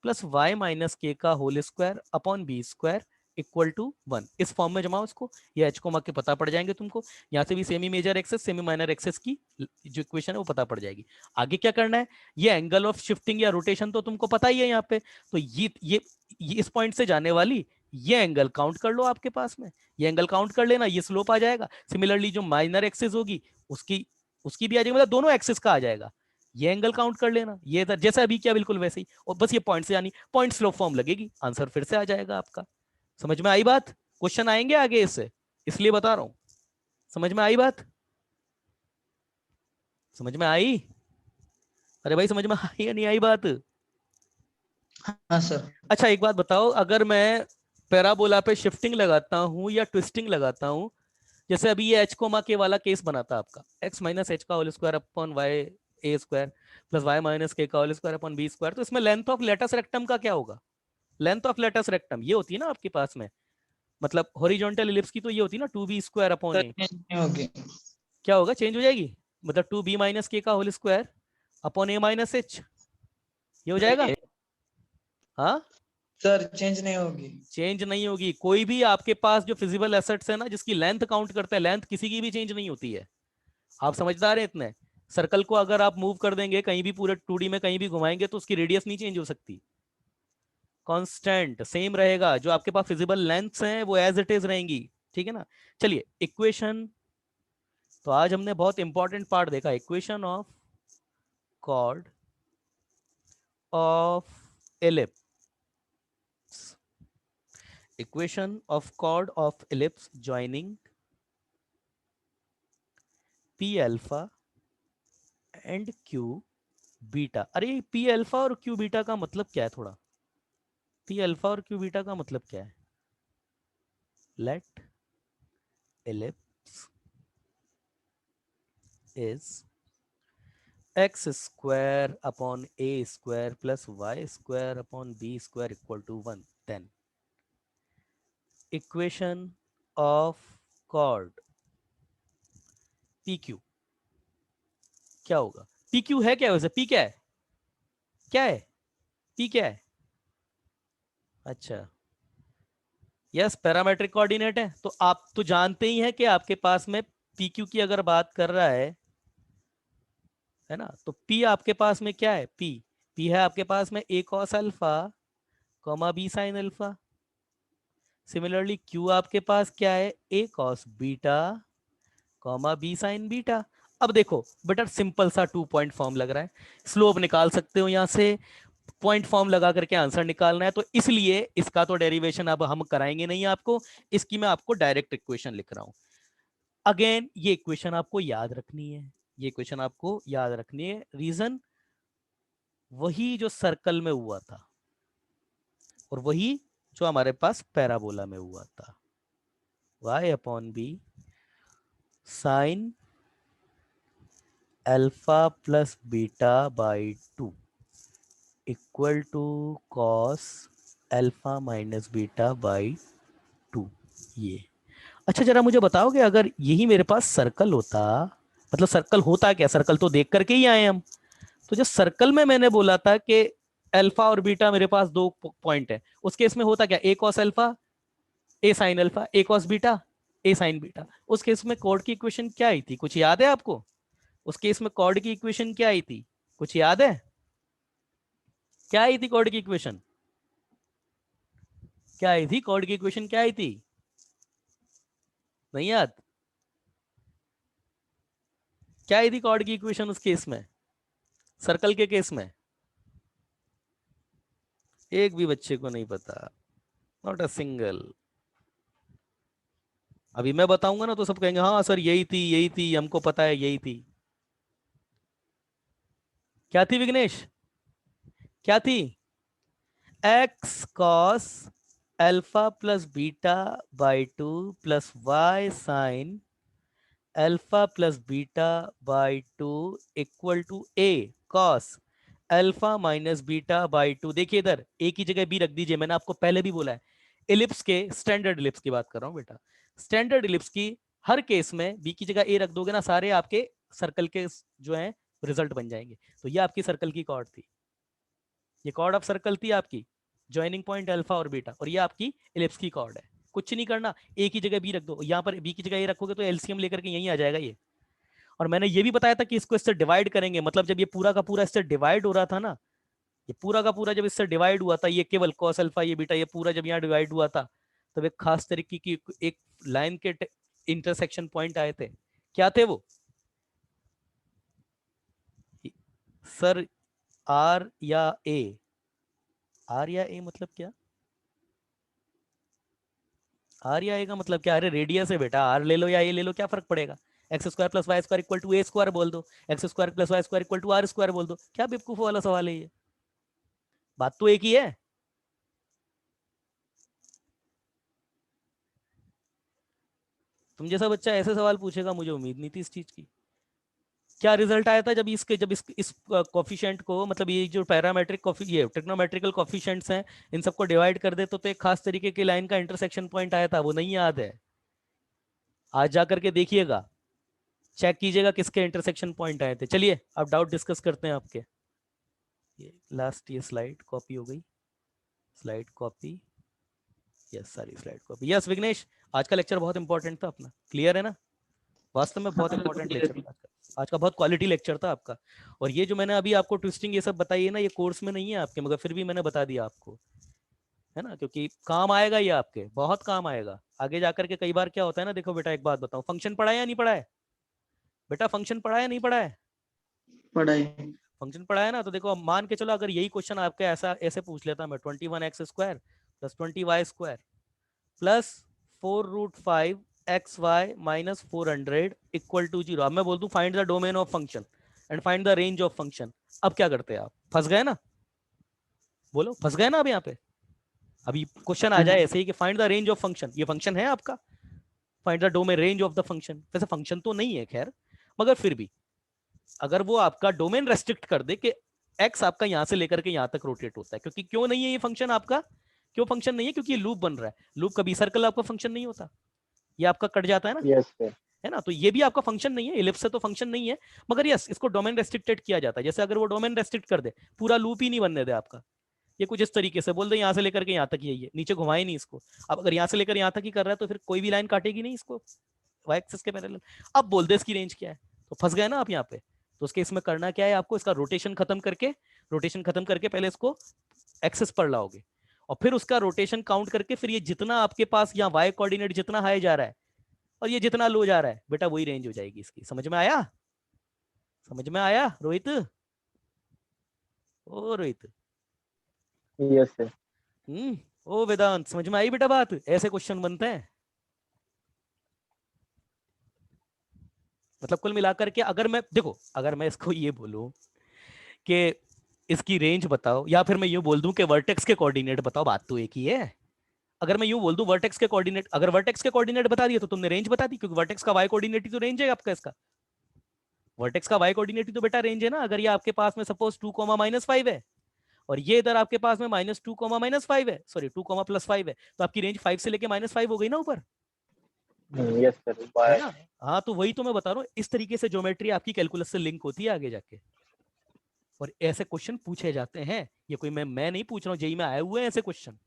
plus y minus k का whole square upon B square equal to 1। इस फॉर्म में जमाओ इसको, ये एच कोमा के पता पड़ जाएंगे तुमको। यहाँ से भी semi major axes semi minor axes की जो इक्वेशन है वो पता पड़ जाएगी। आगे क्या करना है, ये एंगल ऑफ शिफ्टिंग या रोटेशन तो तुमको पता ही है यहाँ पे, तो ये इस पॉइंट से जाने वाली ये एंगल काउंट कर लो आपके पास में, ये एंगल काउंट कर लेना, ये स्लोप आ जाएगा। सिमिलरली जो माइनर एक्सेस होगी उसकी भी आ जाएगी, मतलब दोनों एक्सेस का आ जाएगा, ये एंगल काउंट कर लेना, ये जैसा अभी क्या बिल्कुल वैसे ही, और बस ये पॉइंट से यानी पॉइंट स्लोप फॉर्म लगेगी, आंसर फिर से आ जाएगा आपका। समझ में आई बात? क्वेश्चन आएंगे आगे इससे, इसलिए बता रहा हूं। समझ में आई बात? समझ में आई? अरे भाई समझ में आई या नहीं आई बात? हाँ सर। अच्छा एक बात बताओ, अगर मैं पैराबोला पे शिफ्टिंग लगाता हूं या ट्विस्टिंग लगाता हूं, जैसे अभी ये एच कोमा के वाला केस बना था आपका, एक्स माइनस एच का whole square upon y a square plus y minus k का whole square upon B square, तो इसमें लेंथ ऑफ लेटस रेक्टम का क्या होगा? लेंथ ऑफ लेटस रेक्टम ये होती है ना आपके पास में, मतलब हॉरिजॉन्टल इलिप्स की तो ये होती है ना 2b स्क्वायर अपॉन सर ए, change नहीं होगी। क्या होगा? चेंज हो जाएगी, मतलब 2b माइनस के का होल स्क्वायर अपॉन ए माइनस एच, ये हो जाएगा। हाँ सर चेंज नहीं होगी। चेंज नहीं होगी, कोई भी आपके पास जो फिजिबल एसेट्स है ना जिसकी लेंथ काउंट करते हैं, लेंथ किसी की भी चेंज नहीं होती है। आप समझदार हैं इतने? सर्कल को अगर आप मूव कर देंगे कहीं भी पूरे 2D में कहीं भी घुमाएंगे तो उसकी रेडियस नहीं चेंज हो सकती, कांस्टेंट सेम रहेगा, जो आपके पास फिजिबल लेंथ्स हैं वो एज इट इज रहेंगी, ठीक है ना। चलिए इक्वेशन, तो आज हमने बहुत इंपॉर्टेंट पार्ट देखा, equation of chord of ellipse, equation of chord of ellipse joining p alpha and q beta. अरे p अल्फा और q बीटा का मतलब क्या है? थोड़ा p अल्फा और q बीटा का मतलब क्या है? Let ellipse is x square upon a square plus y square upon b square equal to 1, then equation of chord pq क्या होगा? pq है क्या वैसे? p क्या है? क्या है p क्या है? अच्छा यस पैरामेट्रिक कोऑर्डिनेट है, तो आप तो जानते ही हैं कि आपके पास में pq की अगर बात कर रहा है ना, तो p आपके पास में क्या है? p है आपके पास में a cos alpha comma b sin alpha. Similarly q आपके पास क्या है? a cos beta comma b sin beta. अब देखो बेटा सिंपल सा 2 पॉइंट फॉर्म लग रहा है, स्लोप निकाल सकते हो यहाँ से, पॉइंट फॉर्म लगा करके आंसर निकालना है, तो इसलिए इसका तो डेरिवेशन अब हम कराएंगे नहीं आपको, इसकी मैं आपको डायरेक्ट इक्वेशन लिख रहा हूं। अगेन ये इक्वेशन आपको याद रखनी है, ये इक्वेशन आपको याद रखनी है, रीजन वही जो सर्कल में हुआ था और वही जो हमारे पास पैराबोला में हुआ था, y upon b sine alpha plus beta by 2 equal to cos alpha minus beta by 2। ये अच्छा जरा मुझे बताओगे, अगर यही मेरे पास सर्कल होता, मतलब सर्कल होता क्या, सर्कल तो देख करके ही आए हम, तो जो सर्कल में मैंने बोला था कि अल्फा और बीटा मेरे पास 2 पॉइंट है, उस केस में होता क्या? A cos alpha A sine alpha A cos beta A sine beta. उस केस में कॉर्ड की इक्वेशन क्या आई थी, कुछ याद है आपको? उस केस में कॉर्ड की इक्वेशन क्या आई थी, कुछ याद है? क्या आई थी कॉर्ड की इक्वेशन? क्या आई थी कॉर्ड की इक्वेशन? क्या आई थी? नहीं याद? क्या आई थी कॉर्ड की इक्वेशन उस केस में, सर्कल के केस में? एक भी बच्चे को नहीं पता? Not a single. अभी मैं बताऊंगा ना तो सब कहेंगे हाँ सर यही थी हमको पता है यही थी। क्या थी विघ्नेश? क्या थी? X cos alpha plus beta by 2 plus y sine alpha plus beta by 2 equal to A cos alpha minus beta by 2। देखिए इधर ए की जगह बी रख दीजिए, मैंने आपको पहले भी बोला है, इलिप्स के स्टैंडर्ड इलिप्स की बात कर रहा हूं बेटा, स्टैंडर्ड इलिप्स की हर केस में बी की जगह ए रख दोगे ना, सारे आपके सर्कल के जो है रिजल्ट बन जाएंगे। तो ये आपकी सर्कल की कॉर्ड थी, ये कॉर्ड ऑफ सर्कल थी आपकी, ज्वाइनिंग पॉइंट अल्फा और बीटा, और ये आपकी इलिप्स की कॉर्ड है। कुछ नहीं करना, ए की जगह बी रख दो, यहाँ पर बी की जगह ए रखोगे तो एलसीएम लेकर के यहीं आ जाएगा ये। और मैंने ये भी बताया था कि इसको इससे डिवाइड करेंगे, मतलब जब ये पूरा का पूरा इससे डिवाइड हो रहा था ना, ये पूरा का पूरा जब इससे डिवाइड हुआ था, ये केवल कॉस अल्फा ये बीटा, ये पूरा जब यहाँ डिवाइड हुआ था, तब एक खास तरीके की एक लाइन के इंटरसेक्शन पॉइंट आए थे। क्या थे वो सर? आर या ए? आर या ए मतलब क्या? आर या ए का मतलब क्या? अरे रेडियस है बेटा, आर ले लो या ए ले लो, क्या फर्क पड़ेगा? X square plus Y square equal to a square बोल दो, x square plus Y square equal to r square बोल दो। क्या बेवकूफ वाला सवाल है ये? बात तो एक ही है। तुम जैसा बच्चा ऐसे सवाल पूछेगा, मुझे उम्मीद नहीं थी इस चीज की। क्या रिजल्ट आया था जब इस कोफिशिएंट को, मतलब ये जो पैरामेट्रिक ये ट्रिग्नोमेट्रिकल कोफिशिएंट्स हैं, इन सबको डिवाइड कर दे तो एक खास तरीके की लाइन का इंटरसेक्शन पॉइंट आया था, वो नहीं याद है? आज जा करके देखिएगा, चेक कीजिएगा किसके इंटरसेक्शन पॉइंट आए थे। चलिए अब डाउट डिस्कस करते हैं आपके। ये लास्ट ये स्लाइड कॉपी हो गई, स्लाइड कॉपी, यस सारी स्लाइड कॉपी। यस विघ्नेश, आज का लेक्चर बहुत इंपॉर्टेंट था अपना, क्लियर है ना? वास्तव में बहुत इंपॉर्टेंट लेक्चर था आज का, बहुत क्वालिटी लेक्चर था आपका। और ये जो मैंने अभी आपको ट्विस्टिंग ये सब बताई है ना, ये कोर्स में नहीं है आपके, मगर फिर भी मैंने बता दिया आपको, है ना, क्योंकि काम आएगा ये आपके, बहुत काम आएगा आगे जाकर के। कई बार क्या होता है ना, देखो बेटा एक बात बताऊं, फंक्शन पढ़ा है या नहीं पढ़ा है बेटा? फंक्शन पढ़ा है नहीं पढ़ा है? पढ़ाई। फंक्शन पढ़ा है ना? तो देखो मान के चलो अगर यही क्वेश्चन आपके ऐसा ऐसे पूछ लेता मैं, 21x square plus 20y square plus 4√5xy minus 400 equal to 0। अब मैं बोल दूं find the domain of function and find the range of function. अब क्या करते हैं आप? फंस गए ना? बोलो फंस गए ना? अब यहाँ पे अभी क्वेश्चन आ जाए ऐसे ही कि find the range of function, ये फंक्शन है आपका, find the domain range of the function. वैसे फंक्शन तो नहीं है खैर, मगर फिर भी अगर वो आपका डोमेन रेस्ट्रिक्ट कर दे कि एक्स आपका यहां से लेकर के यहां तक रोटेट होता है, क्योंकि क्यों नहीं है ये फंक्शन आपका? क्यों फंक्शन नहीं है? क्योंकि ये लूप बन रहा है। लूप कभी सर्कल आपका फंक्शन नहीं होता, ये आपका कट जाता है ना, यस सर। है ना? तो ये भी आपका फंक्शन नहीं है, इलिप्स से तो फंक्शन नहीं है, मगर यस इसको डोमेन रेस्ट्रिक्टेड किया जाता है। जैसे अगर वो डोमेन रेस्ट्रिक्ट कर दे, पूरा लूप ही नहीं बनने दे आपका, ये कुछ इस तरीके से बोल दे यहाँ से लेकर के यहाँ तक यही है, नीचे घुमाए नहीं इसको। अब अगर यहाँ से लेकर यहाँ तक ही कर रहा है तो फिर कोई भी लाइन काटेगी नहीं इसको वाई एक्सिस के पैरेलल। अब बोल दे इसकी रेंज क्या है, तो फंस गए ना आप यहाँ पे। तो उसके इसमें करना क्या है आपको, इसका रोटेशन खत्म करके पहले इसको एक्सिस पर लाओगे, और फिर उसका रोटेशन काउंट करके फिर ये जितना आपके पास यहाँ वाई कोऑर्डिनेट जितना हाई जा रहा है और ये जितना लो जा रहा है बेटा, वही रेंज हो जाएगी इसकी। समझ में आया? समझ में आया रोहित? ओ रोहित। Yes sir. ओ वेदांत, समझ में आई बेटा बात? ऐसे क्वेश्चन बनते हैं। मतलब कुल मिलाकर के अगर मैं देखो, अगर मैं इसको ये बोलूं कि इसकी रेंज बताओ, या फिर मैं यूं बोल दूं कि वर्टेक्स के कोऑर्डिनेट बताओ, बात तो एक ही है। अगर मैं यूं बोल दूं वर्टेक्स के कोऑर्डिनेट, अगर वर्टेक्स के कोऑर्डिनेट बता दिए तो तुमने रेंज बता दी, क्योंकि वर्टेक्स का वाई कोऑर्डिनेट ही तो रेंज है आपका। इसका वर्टेक्स का वाई कोऑर्डिनेट ही तो बेटा रेंज है ना। अगर ये आपके पास में सपोज 2, है और ये इधर आपके पास में -2, -5 है, सॉरी 2, +5 है, तो आपकी रेंज 5 से लेके -5 हो गई ना ऊपर, यस सर। है बाय। ना? हाँ तो वही तो मैं बता रहा हूँ, इस तरीके से ज्योमेट्री आपकी कैलकुलस से लिंक होती है आगे जाके, और ऐसे क्वेश्चन पूछे जाते हैं। ये कोई मैं नहीं पूछ रहा हूँ, जेई में आए हुए हैं ऐसे क्वेश्चन।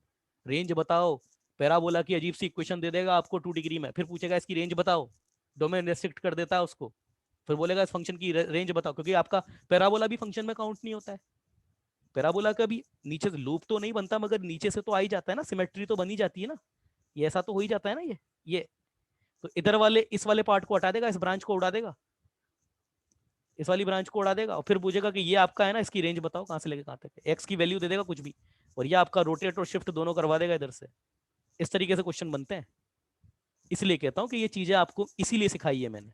रेंज बताओ, पैराबोला की अजीब सी इक्वेशन दे देगा आपको 2 डिग्री में, फिर पूछेगा इसकी रेंज बताओ, डोमेन रेस्ट्रिक्ट कर देता है उसको, फिर बोलेगा इस फंक्शन की रेंज बताओ, क्योंकि आपका पैराबोला भी फंक्शन में काउंट नहीं होता है। पैराबोला का भी नीचे से लूप तो नहीं बनता, मगर नीचे से तो आ ही जाता है ना, सिमेट्री तो बनी जाती है ना, ये ऐसा तो हो ही जाता है ना। ये तो इधर वाले इस वाले पार्ट को हटा देगा, इस ब्रांच को उड़ा देगा, इस वाली ब्रांच को उड़ा देगा, और फिर पूछेगा कि ये आपका है ना, इसकी रेंज बताओ कहां से लेके कहां तक। एक्स की वैल्यू दे देगा कुछ भी, और ये आपका रोटेट और शिफ्ट दोनों करवा देगा इधर से। इस तरीके से क्वेश्चन बनते हैं, इसलिए कहता हूं कि ये चीजें आपको इसीलिए सिखाई है मैंने।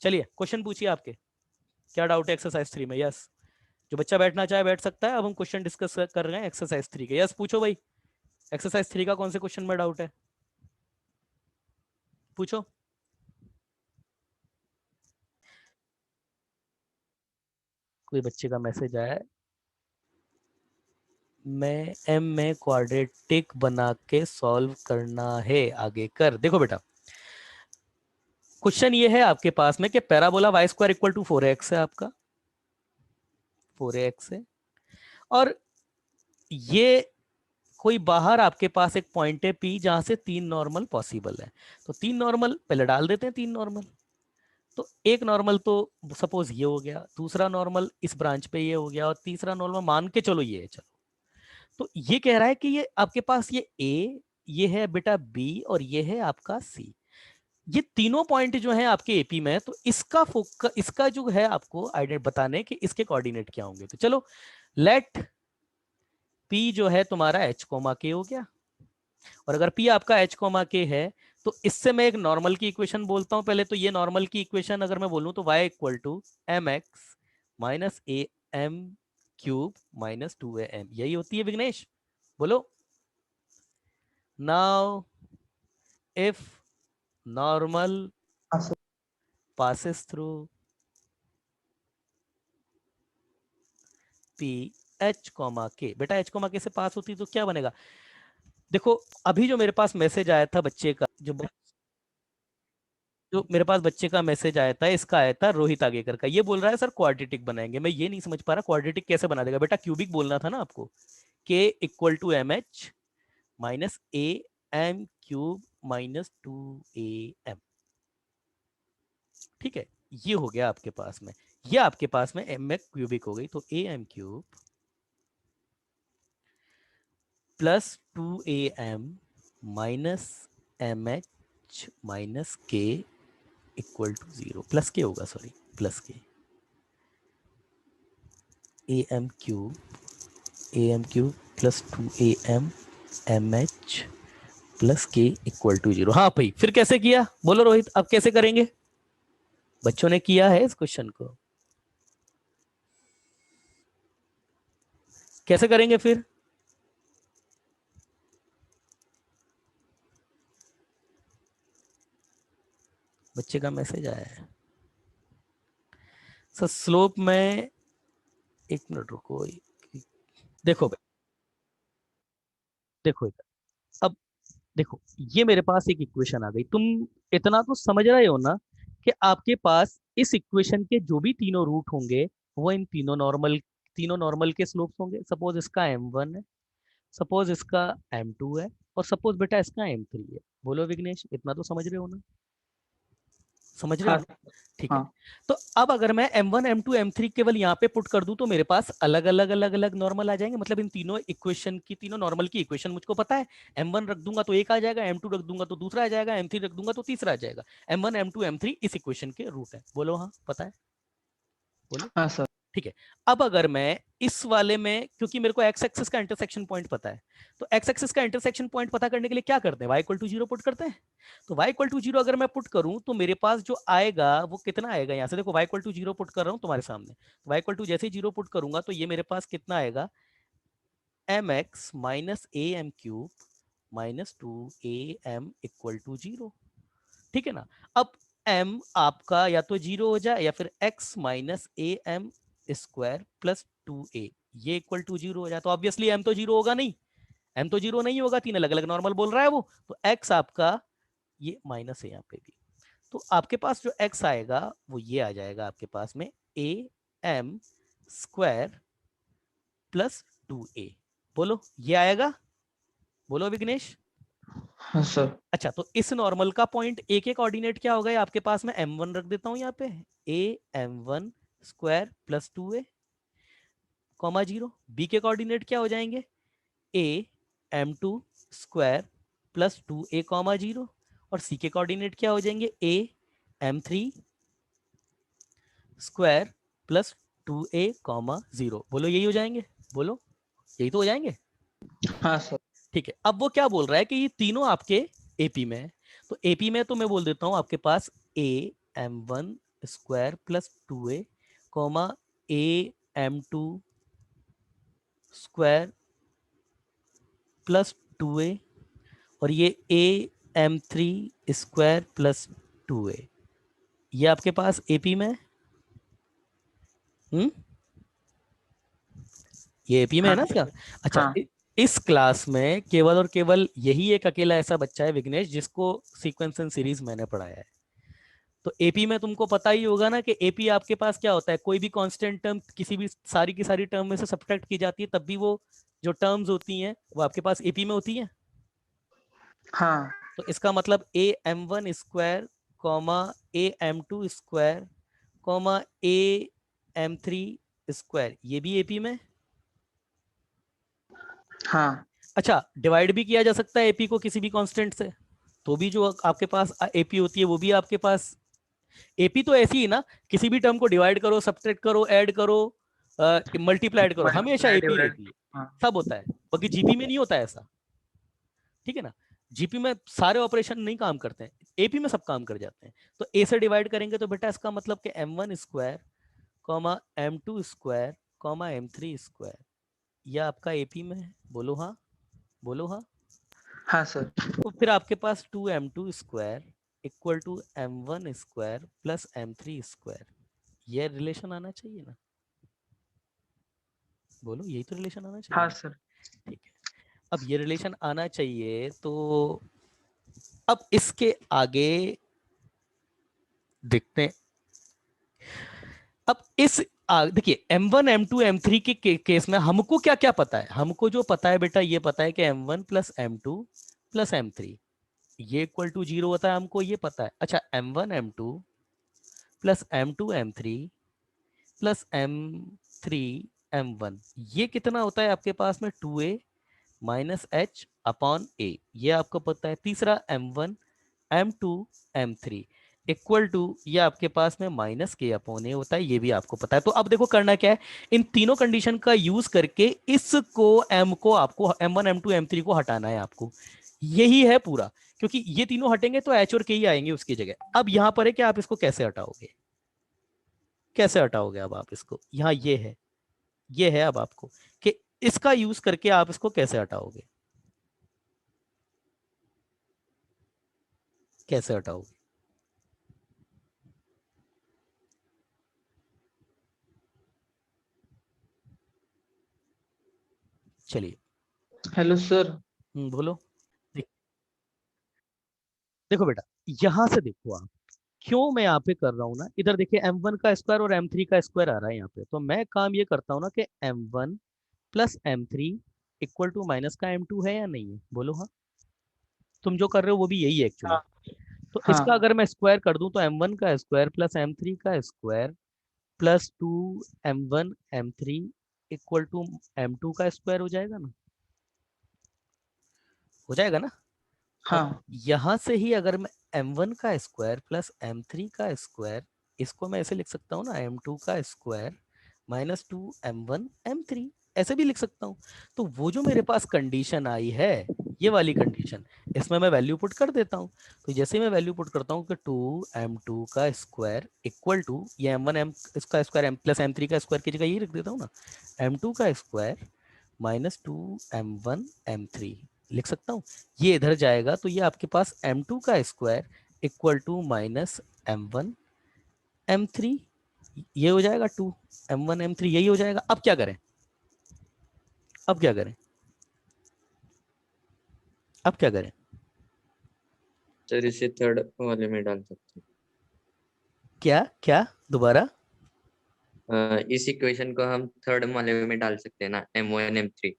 चलिए क्वेश्चन पूछिए आपके, क्या डाउट है एक्सरसाइज 3 में? यस, जो बच्चा बैठना चाहे बैठ सकता है। अब हम क्वेश्चन डिस्कस कर रहे हैं एक्सरसाइज 3 के। यस पूछो भाई, एक्सरसाइज 3 का कौन से क्वेश्चन में डाउट है, पूछो। कोई बच्चे का मैसेज आया है, मैं एम में क्वाड्रेटिक बना के सॉल्व करना है, आगे कर। देखो बेटा क्वेश्चन ये है आपके पास में कि parabola y square equal to 4x है आपका, 4x है, और ये कोई बाहर आपके पास एक पॉइंट है पी जहां से 3 नॉर्मल पॉसिबल है, तो 3 नॉर्मल पहले डाल देते हैं, 3 नॉर्मल। तो एक नॉर्मल तो सपोज ये हो गया, दूसरा नॉर्मल इस ब्रांच पे ये हो गया, और तीसरा नॉर्मल मान के चलो ये है, चलो। तो ये कह रहा है कि ये आपके पास ये ए, ये है बेटा बी, और ये है आपका सी। ये तीनों पॉइंट जो है आपके एपी में, तो इसका फोकस, इसका जो है आपको आइडेंट बताने कि इसके कोऑर्डिनेट क्या होंगे। तो चलो लेट पी जो है तुम्हारा एच कोमा के हो गया, और अगर पी आपका एच कोमा के है तो इससे मैं एक नॉर्मल की इक्वेशन बोलता हूं पहले। तो ये नॉर्मल की इक्वेशन अगर मैं बोलूं तो y equal to M x minus a m cube minus 2am, यही होती है विघ्नेश, बोलो। नाउ इफ नॉर्मल हाँ sir. passes through p h comma k, बेटा h कॉमा k से पास होती तो क्या बनेगा? देखो अभी जो मेरे पास मैसेज आया था बच्चे का, जो मेरे पास बच्चे का मैसेज आया था, इसका आया था रोहित आगेकर का, ये बोल रहा है सर क्वाड्रेटिक बनाएंगे। मैं ये नहीं समझ पा रहा क्वाड्रेटिक कैसे बना देगा। बेटा क्यूबिक बोलना था ना आपको, k equal to m h minus a m cube minus 2am, ठीक है। ये हो गया आपके पास में, ये आपके पास में एम एक्स क्यूबिक हो गई, तो a m cube plus 2am minus m h minus के इक्वल टू 0, प्लस के होगा, sorry plus k, a m cube plus 2am m h plus k equal to 0। हाँ भाई, फिर कैसे किया बोलो रोहित, अब कैसे करेंगे? बच्चों ने किया है इस क्वेश्चन को, कैसे करेंगे फिर? बच्चे का मैसेज आया है सर स्लोप में, एक मिनट रुको, देखो भाई, देखो इधर, अब देखो ये मेरे पास एक इक्वेशन आ गई। तुम इतना तो समझ रहे हो ना कि आपके पास इस इक्वेशन के जो भी तीनों रूट होंगे वो इन तीनों नॉर्मल के स्लोप्स होंगे। सपोज इसका m1 है, सपोज इसका m2 है, और सपोज बेटा इसका m3 है। बोलो विघ्नेश, इतना तो समझ रहे हो ना? समझ रहे हो हाँ ना? ठीक है। हाँ तो अब अगर मैं m1 m2 m3 केवल यहाँ पे पुट कर दूं तो मेरे पास अलग अलग अलग अलग नॉर्मल आ जाएंगे। मतलब इन तीनों इक्वेशन की, तीनों नॉर्मल की इक्वेशन मुझको पता है। m1 रख दूंगा तो एक आ जाएगा, m2 रख दूंगा तो दूसरा आ जाएगा, m3 रख दूंगा तो तीसरा आ जाएगा। m1 m2 m3 इस इक्वेशन के रूट है। बोलो हाँ, पता है, बोलो। हाँ सर। ठीक है। अब अगर मैं इस वाले में, क्योंकि मेरे को एक्स एक्सिस का इंटरसेक्शन पॉइंट पता है, तो एक्स एक्सिस का इंटरसेक्शन पॉइंट पता करने के लिए क्या करते हैं? y इक्वल टू 0 पुट करते हैं। तो y इक्वल टू 0 अगर मैं पुट करूं तो मेरे पास जो आएगा वो कितना आएगा? यहां से देखो, y इक्वल टू 0 पुट कर रहा हूं तुम्हारे सामने, y इक्वल टू जैसे ही 0 पुट करूंगा तो ये मेरे पास कितना आएगा? mx minus a m cube minus 2am equal to 0, ठीक है ना। अब m आपका या तो 0 हो जाए, या फिर x minus a m square plus 2a, ये इक्वल टू 0 हो जाए। तो ऑब्वियसली m तो 0 होगा नहीं, m तो 0 नहीं होगा, तीन अलग अलग नॉर्मल बोल रहा है वो। तो x आपका ये माइनस है यहाँ पे भी, तो आपके पास जो x आएगा वो ये आ जाएगा आपके पास में ए एम स्क्वायर प्लस 2a। बोलो ये आएगा, बोलो विघ्नेश। हाँ सर। अच्छा, तो इस नॉर्मल का पॉइंट ए के कोऑर्डिनेट क्या होगा आपके पास में? m1 रख देता हूं यहाँ पे, A m1 square plus 2a comma 0। B के कोऑर्डिनेट क्या हो जाएंगे? A m2 square plus 2a comma 0। और सी के कोऑर्डिनेट क्या हो जाएंगे? A m3 square plus 2a comma 0। बोलो यही हो जाएंगे, बोलो यही तो हो जाएंगे। हाँ सर। ठीक है। अब वो क्या बोल रहा है कि ये तीनों आपके एपी में है। तो एपी में तो मैं बोल देता हूं आपके पास A m1 square plus 2a comma A m2 square plus 2a, और ये ए m3 स्क्वायर प्लस 2a, ये आपके पास एपी में है। ये एपी में है ना इसका? अच्छा, हाँ इस क्लास में केवल और केवल यही एक अकेला ऐसा बच्चा है विघ्नेश जिसको सीक्वेंस एंड सीरीज मैंने पढ़ाया है। तो एपी में तुमको पता ही होगा ना कि एपी आपके पास क्या होता है, कोई भी कांस्टेंट टर्म किसी भी सारी की सारी टर्म में से सब्ट्रैक्ट की जाती है, तब भी वो जो टर्म्स होती हैं वो आपके पास एपी में होती हैं। हाँ तो इसका मतलब a m one square comma a m two square comma a m three square, ये भी एपी में। हाँ अच्छा, डिवाइड भी किया जा सकता है एपी को किसी भी कांस्टेंट से, तो भी जो आपके पास एपी होती है वो भी आपके पास एपी। तो ऐसी ही ना, किसी भी टर्म को डिवाइड करो, सब्ट्रैक्ट करो, ऐड करो, मल्टीप्लाइड करो, हमेशा मल्टीप्लाई एपी डिवाइड। रहती है। हाँ सब होता है, बाकी जीपी में नहीं होता ऐसा, ठीक है ना। जीपी में सारे ऑपरेशन नहीं काम करते हैं, एपी में सब काम कर जाते हैं। तो ए से डिवाइड करेंगे तो बेटा इसका मतलब कि m one square comma m two square comma m three square, यह आपका एपी में है। बोलो हाँ, बोलो हाँ। हाँ सर। तो फिर आपके पास two M two square equal to M one square plus M three square, यह रिलेशन आना चाहिए ना। बोलो, यही तो रिलेशन आना चाहिए हाँ ना। सर। ठीक है, अब ये रिलेशन आना चाहिए, तो अब इसके आगे देखते हैं। अब इस देखिए M1 M2 M3 के केस में हमको क्या क्या पता है, हमको जो पता है बेटा ये पता है कि M1 plus M2 plus M3 ये इक्वल टू 0 होता है, हमको ये पता है। अच्छा, M1 M2 plus M2 M3 plus M3 M1 ये कितना होता है आपके पास में, 2a माइनस एच अपॉन ए, ये आपको पता है। तीसरा M1 M2 M3 equal to ये आपके पास में माइनस के अपॉन ए होता है, ये भी आपको पता है। तो अब देखो करना क्या है, इन तीनों कंडीशन का यूज करके इसको m को आपको M1 M2 M3 को हटाना है आपको, यही है पूरा। क्योंकि ये तीनों हटेंगे तो एच और के ही आएंगे उसकी जगह। अब यहां पर है कि आप इसको कैसे हटाओगे, कैसे हटाओगे अब आप इसको, यहाँ ये है अब आपको कि इसका यूज करके आप इसको कैसे हटाओगे, कैसे हटाओगे। चलिए, हेलो सर। बोलो। देखो बेटा, यहां से देखो आप, क्यों मैं यहाँ पे कर रहा हूँ ना, इधर देखिए M1 का स्क्वायर और M3 का स्क्वायर आ रहा है यहाँ पे, तो मैं काम ये करता हूँ ना कि M1 plus M3 equal to minus का M2 है या नहीं है, बोलो हाँ। तुम जो कर रहे हो वो भी यही है एक्चुअली। हाँ तो इसका हाँ अगर मैं स्क्वायर कर दूं तो M1 का स्क्वायर प्लस M3 का square plus 2 M1 M3 equal to M2 का स्क्वायर हो जाएगा ना, हो जाएगा ना। और हाँ यहां से ही अगर मैं M1 का स्क्वायर प्लस M3 का स्क्वायर, इसको मैं ऐसे लिख सकता हूँ ना, M2 का स्क्वायर माइनस 2 M1 M3, ऐसे भी लिख सकता हूँ। तो वो जो मेरे पास कंडीशन आई है, ये वाली कंडीशन, इसमें मैं वैल्यू पुट कर देता हूँ। तो जैसे मैं वैल्यू पुट करता हूँ कि 2M2 का स्क्वायर इक्वल टू ये M1 M इसका स्क्वायर M प्लस M3 का स्क्वायर की जगह ये रख देता हूँ ना, M2 का स्क्वायर माइनस 2M1 M3 लिख सकता हूँ। ये इधर जाएगा तो ये आपके पास M2 का square equal to minus M1 M3, ये हो जाएगा 2M1 M3, यही हो जाएगा। अब क्या करें, अब क्या करें, अब क्या करें। सर इसे थर्ड वाले में डाल सकते क्या क्या दोबारा। हैं। इस इक्वेशन को हम थर्ड वाले में डाल सकते हैं ना, M1 M3।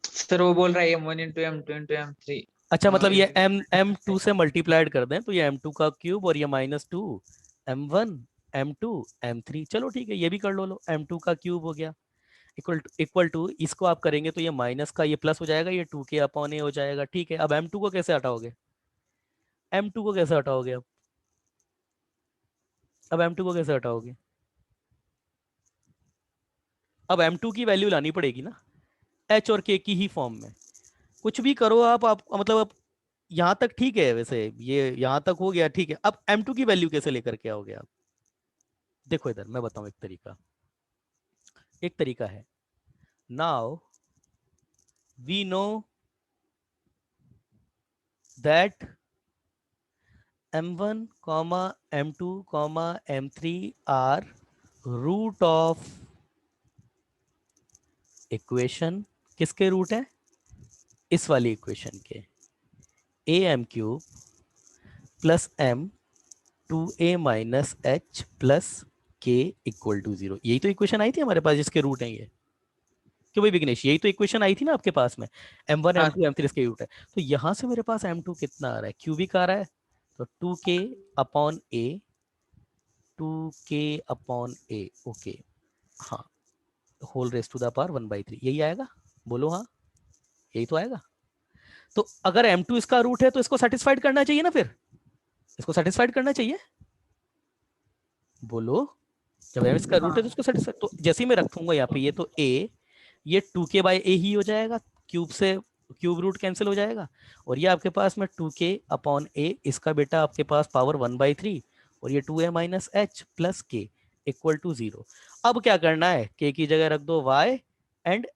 सर, वो बोल रहा है M1 into M2 into M3। अच्छा, मतलब ये M2 से मल्टीप्लाइड कर दें तो ये M2 का क्यूब और ये माइनस 2 M1 M2 M3, चलो ठीक है, ये भी कर लो M2 का क्यूब हो गया इक्वल टू इसको आप करेंगे तो ये माइनस का ये प्लस हो जाएगा, ये 2 के अपॉन ए हो जाएगा। ठीक है, अब M2 को कैसे हटाओगे, M2 को कैसे हटाओगे अब M2 को कैसे हटाओगे। अब M2 की वैल्यू लानी पड़ेगी ना, H और K की ही फॉर्म में। कुछ भी करो आप मतलब अब यहाँ तक ठीक है, वैसे ये यहाँ तक हो गया ठीक है। अब M2 की वैल्यू कैसे लेकर के आओगे आप, देखो इधर मैं बताऊं एक तरीका है। Now we know that M1 M2 M3 are root of equation, किसके रूट है, इस वाली इक्वेशन के, AM³ plus m 2a minus h plus k equal to 0। यही तो इक्वेशन आई थी हमारे पास जिसके रूट हैं ये, क्यों भाई विघ्नेश, यही तो इक्वेशन आई थी ना आपके पास में, m1 हाँ m2 m3 इसके रूट है। तो यहां से मेरे पास m2 कितना आ रहा है, क्यूबिक आ रहा है, तो 2k अपॉन a, 2k अपॉन a, ओके हाँ, whole raise to the power 1/3, यही आएगा, बोलो हाँ, यही तो आएगा। तो अगर m2 इसका रूट है तो इसको सेटिस्फाइड करना चाहिए ना, फिर इसको सेटिस्फाइड करना चाहिए, बोलो, जब m इसका रूट है तो इसको सेटिस्फाइड, तो जैसे ही मैं रखूंगा यहाँ पे ये, तो a, ये 2k/a ही हो जाएगा, क्यूब से क्यूब रूट कैंसिल हो जाएगा, और ये आपके पास में 2k अपॉन a, इसका बेटा आपके पास पावर 1/3, और ये 2a minus h plus k equal to 0। अब क्या करना है, k की जगह रख दो y एंड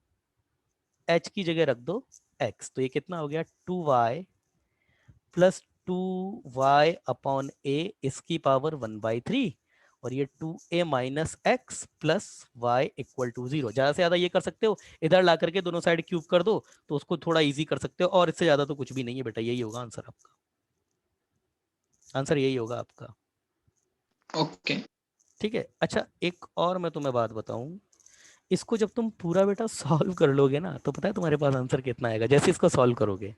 h की जगह रख दो x, तो ये कितना हो गया 2y plus 2y upon a इसकी पावर 1/3, और ये 2a minus x plus y equal to 0। ज्यादा से ज्यादा ये कर सकते हो, इधर ला करके दोनों साइड क्यूब कर दो तो उसको थोड़ा इजी कर सकते हो, और इससे ज्यादा तो कुछ भी नहीं है बेटा, यही होगा आंसर आपका, आंसर यही होगा आपका। ओके। ठीक है, अच्छा एक और मैं तुम्हें बात बताऊं, इसको जब तुम पूरा बेटा सॉल्व कर लोगे ना, तो पता है तुम्हारे पास आंसर कितना आएगा, जैसे इसको सॉल्व करोगे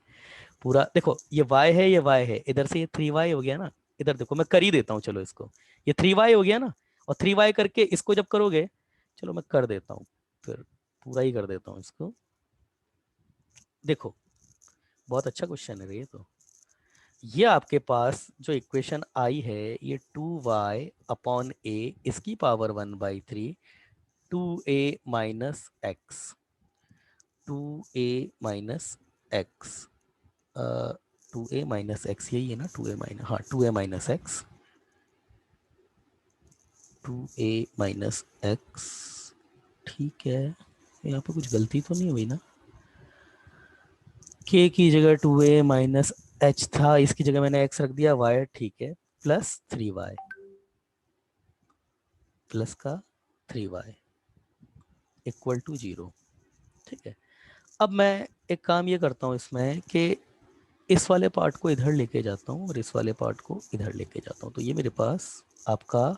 पूरा, देखो ये y है, ये y है, इधर से ये 3y हो गया ना, इधर देखो मैं कर ही देता हूँ, चलो इसको, ये 3y हो गया ना, और 3y करके इसको जब करोगे, चलो मैं कर देता हूँ, फिर पूरा ही कर देता हूँ इसको, देखो बहुत अच्छा क्वेश्चन है ये तो, ये आपके पास जो इक्वेशन आई है, ये 2y अपॉन a इसकी power 1/3, 2a minus x, 2a minus x, 2a minus x, यही है ना, 2a माइनस, हाँ 2a minus x, 2a minus x, ठीक है, यहाँ पे कुछ गलती तो नहीं हुई ना, k की जगह 2a माइनस h था, इसकी जगह मैंने x रख दिया, y ठीक है, प्लस 3y, प्लस का 3y इक्वल टू 0। ठीक है, अब मैं एक काम ये करता हूँ इसमें कि इस वाले पार्ट को इधर लेके जाता हूँ और इस वाले पार्ट को इधर लेके जाता हूँ, तो ये मेरे पास आपका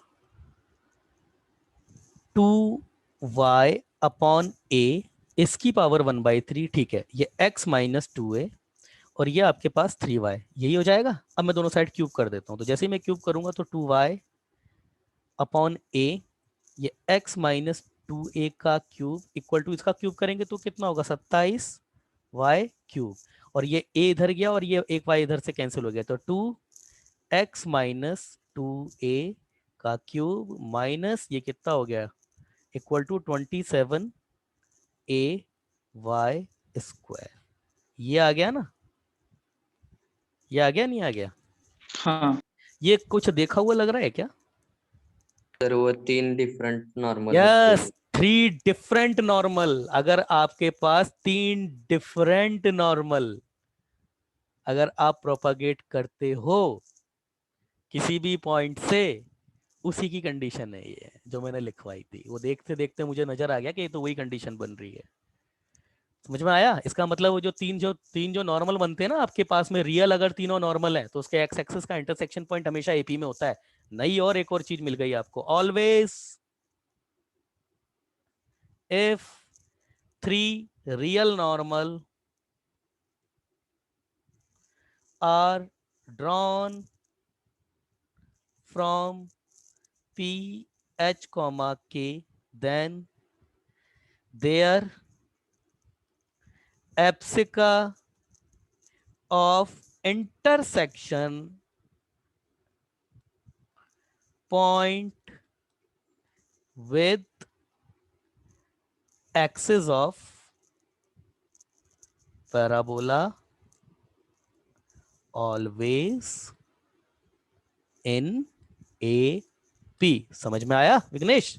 2y अपॉन a इसकी पावर 1/3, ठीक है, ये x माइनस 2a, और ये आपके पास 3y, यही हो जाएगा। अब मैं दोनों साइड क्यूब कर देता हूँ, तो जैसे ही मैं क्यूब करूंगा तो 2y अपॉन a, ये x माइनस 2a का क्यूब इक्वल टू, इसका क्यूब करेंगे तो कितना होगा 27y क्यूब, और ये a इधर गया और ये एक y इधर से कैंसिल हो गया, तो 2x माइनस 2a का क्यूब माइनस ये कितना हो गया इक्वल टू 27ay स्क्वायर, ये आ गया ना, ये आ गया नहीं आ गया, हाँ ये कुछ देखा हुआ लग रहा है क्या? सर वो 3 different normal yes, 3 different normal, अगर आपके पास 3 डिफरेंट नॉर्मल अगर आप प्रोपागेट करते हो किसी भी पॉइंट से, उसी की कंडीशन है ये जो मैंने लिखवाई थी, वो देखते देखते मुझे नजर आ गया कि ये तो वही कंडीशन बन रही है, समझ में आया? इसका मतलब वो जो नॉर्मल बनते हैं ना आपके पास में, रियल अगर तीनों नॉर्मल है तो उसके एक्स एक्सिस का इंटरसेक्शन पॉइंट हमेशा एपी में होता है। नई और एक और चीज मिल गई आपको, always if 3 real normal are drawn from P, H, K, then their abscissa of intersection point with axis of parabola always in AP। समझ में आया विघ्नेश?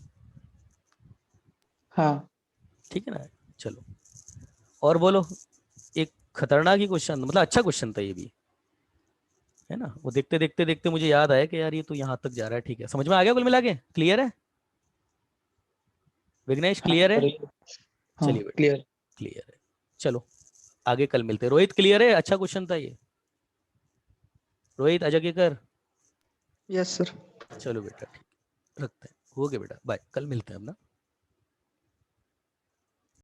हाँ ठीक है ना, चलो और बोलो। एक खतरनाक ही क्वेश्चन, मतलब अच्छा क्वेश्चन था ये भी, है ना, वो देखते देखते देखते मुझे याद आया कि यार ये तो यहाँ तक जा रहा है। ठीक है, समझ में आ गया कुल मिला के? क्लियर है विघ्नेश? हाँ क्लियर है? सर, हाँ चलिए बेटा, क्लियर। क्लियर है, चलो आगे कल मिलते हैं। रोहित क्लियर है? अच्छा क्वेश्चन था ये, रोहित अजय कर यस सर। चलो बेटा, ठीक, रखते हैं, हो गया बेटा, बाय, कल मिलते हैं अपना।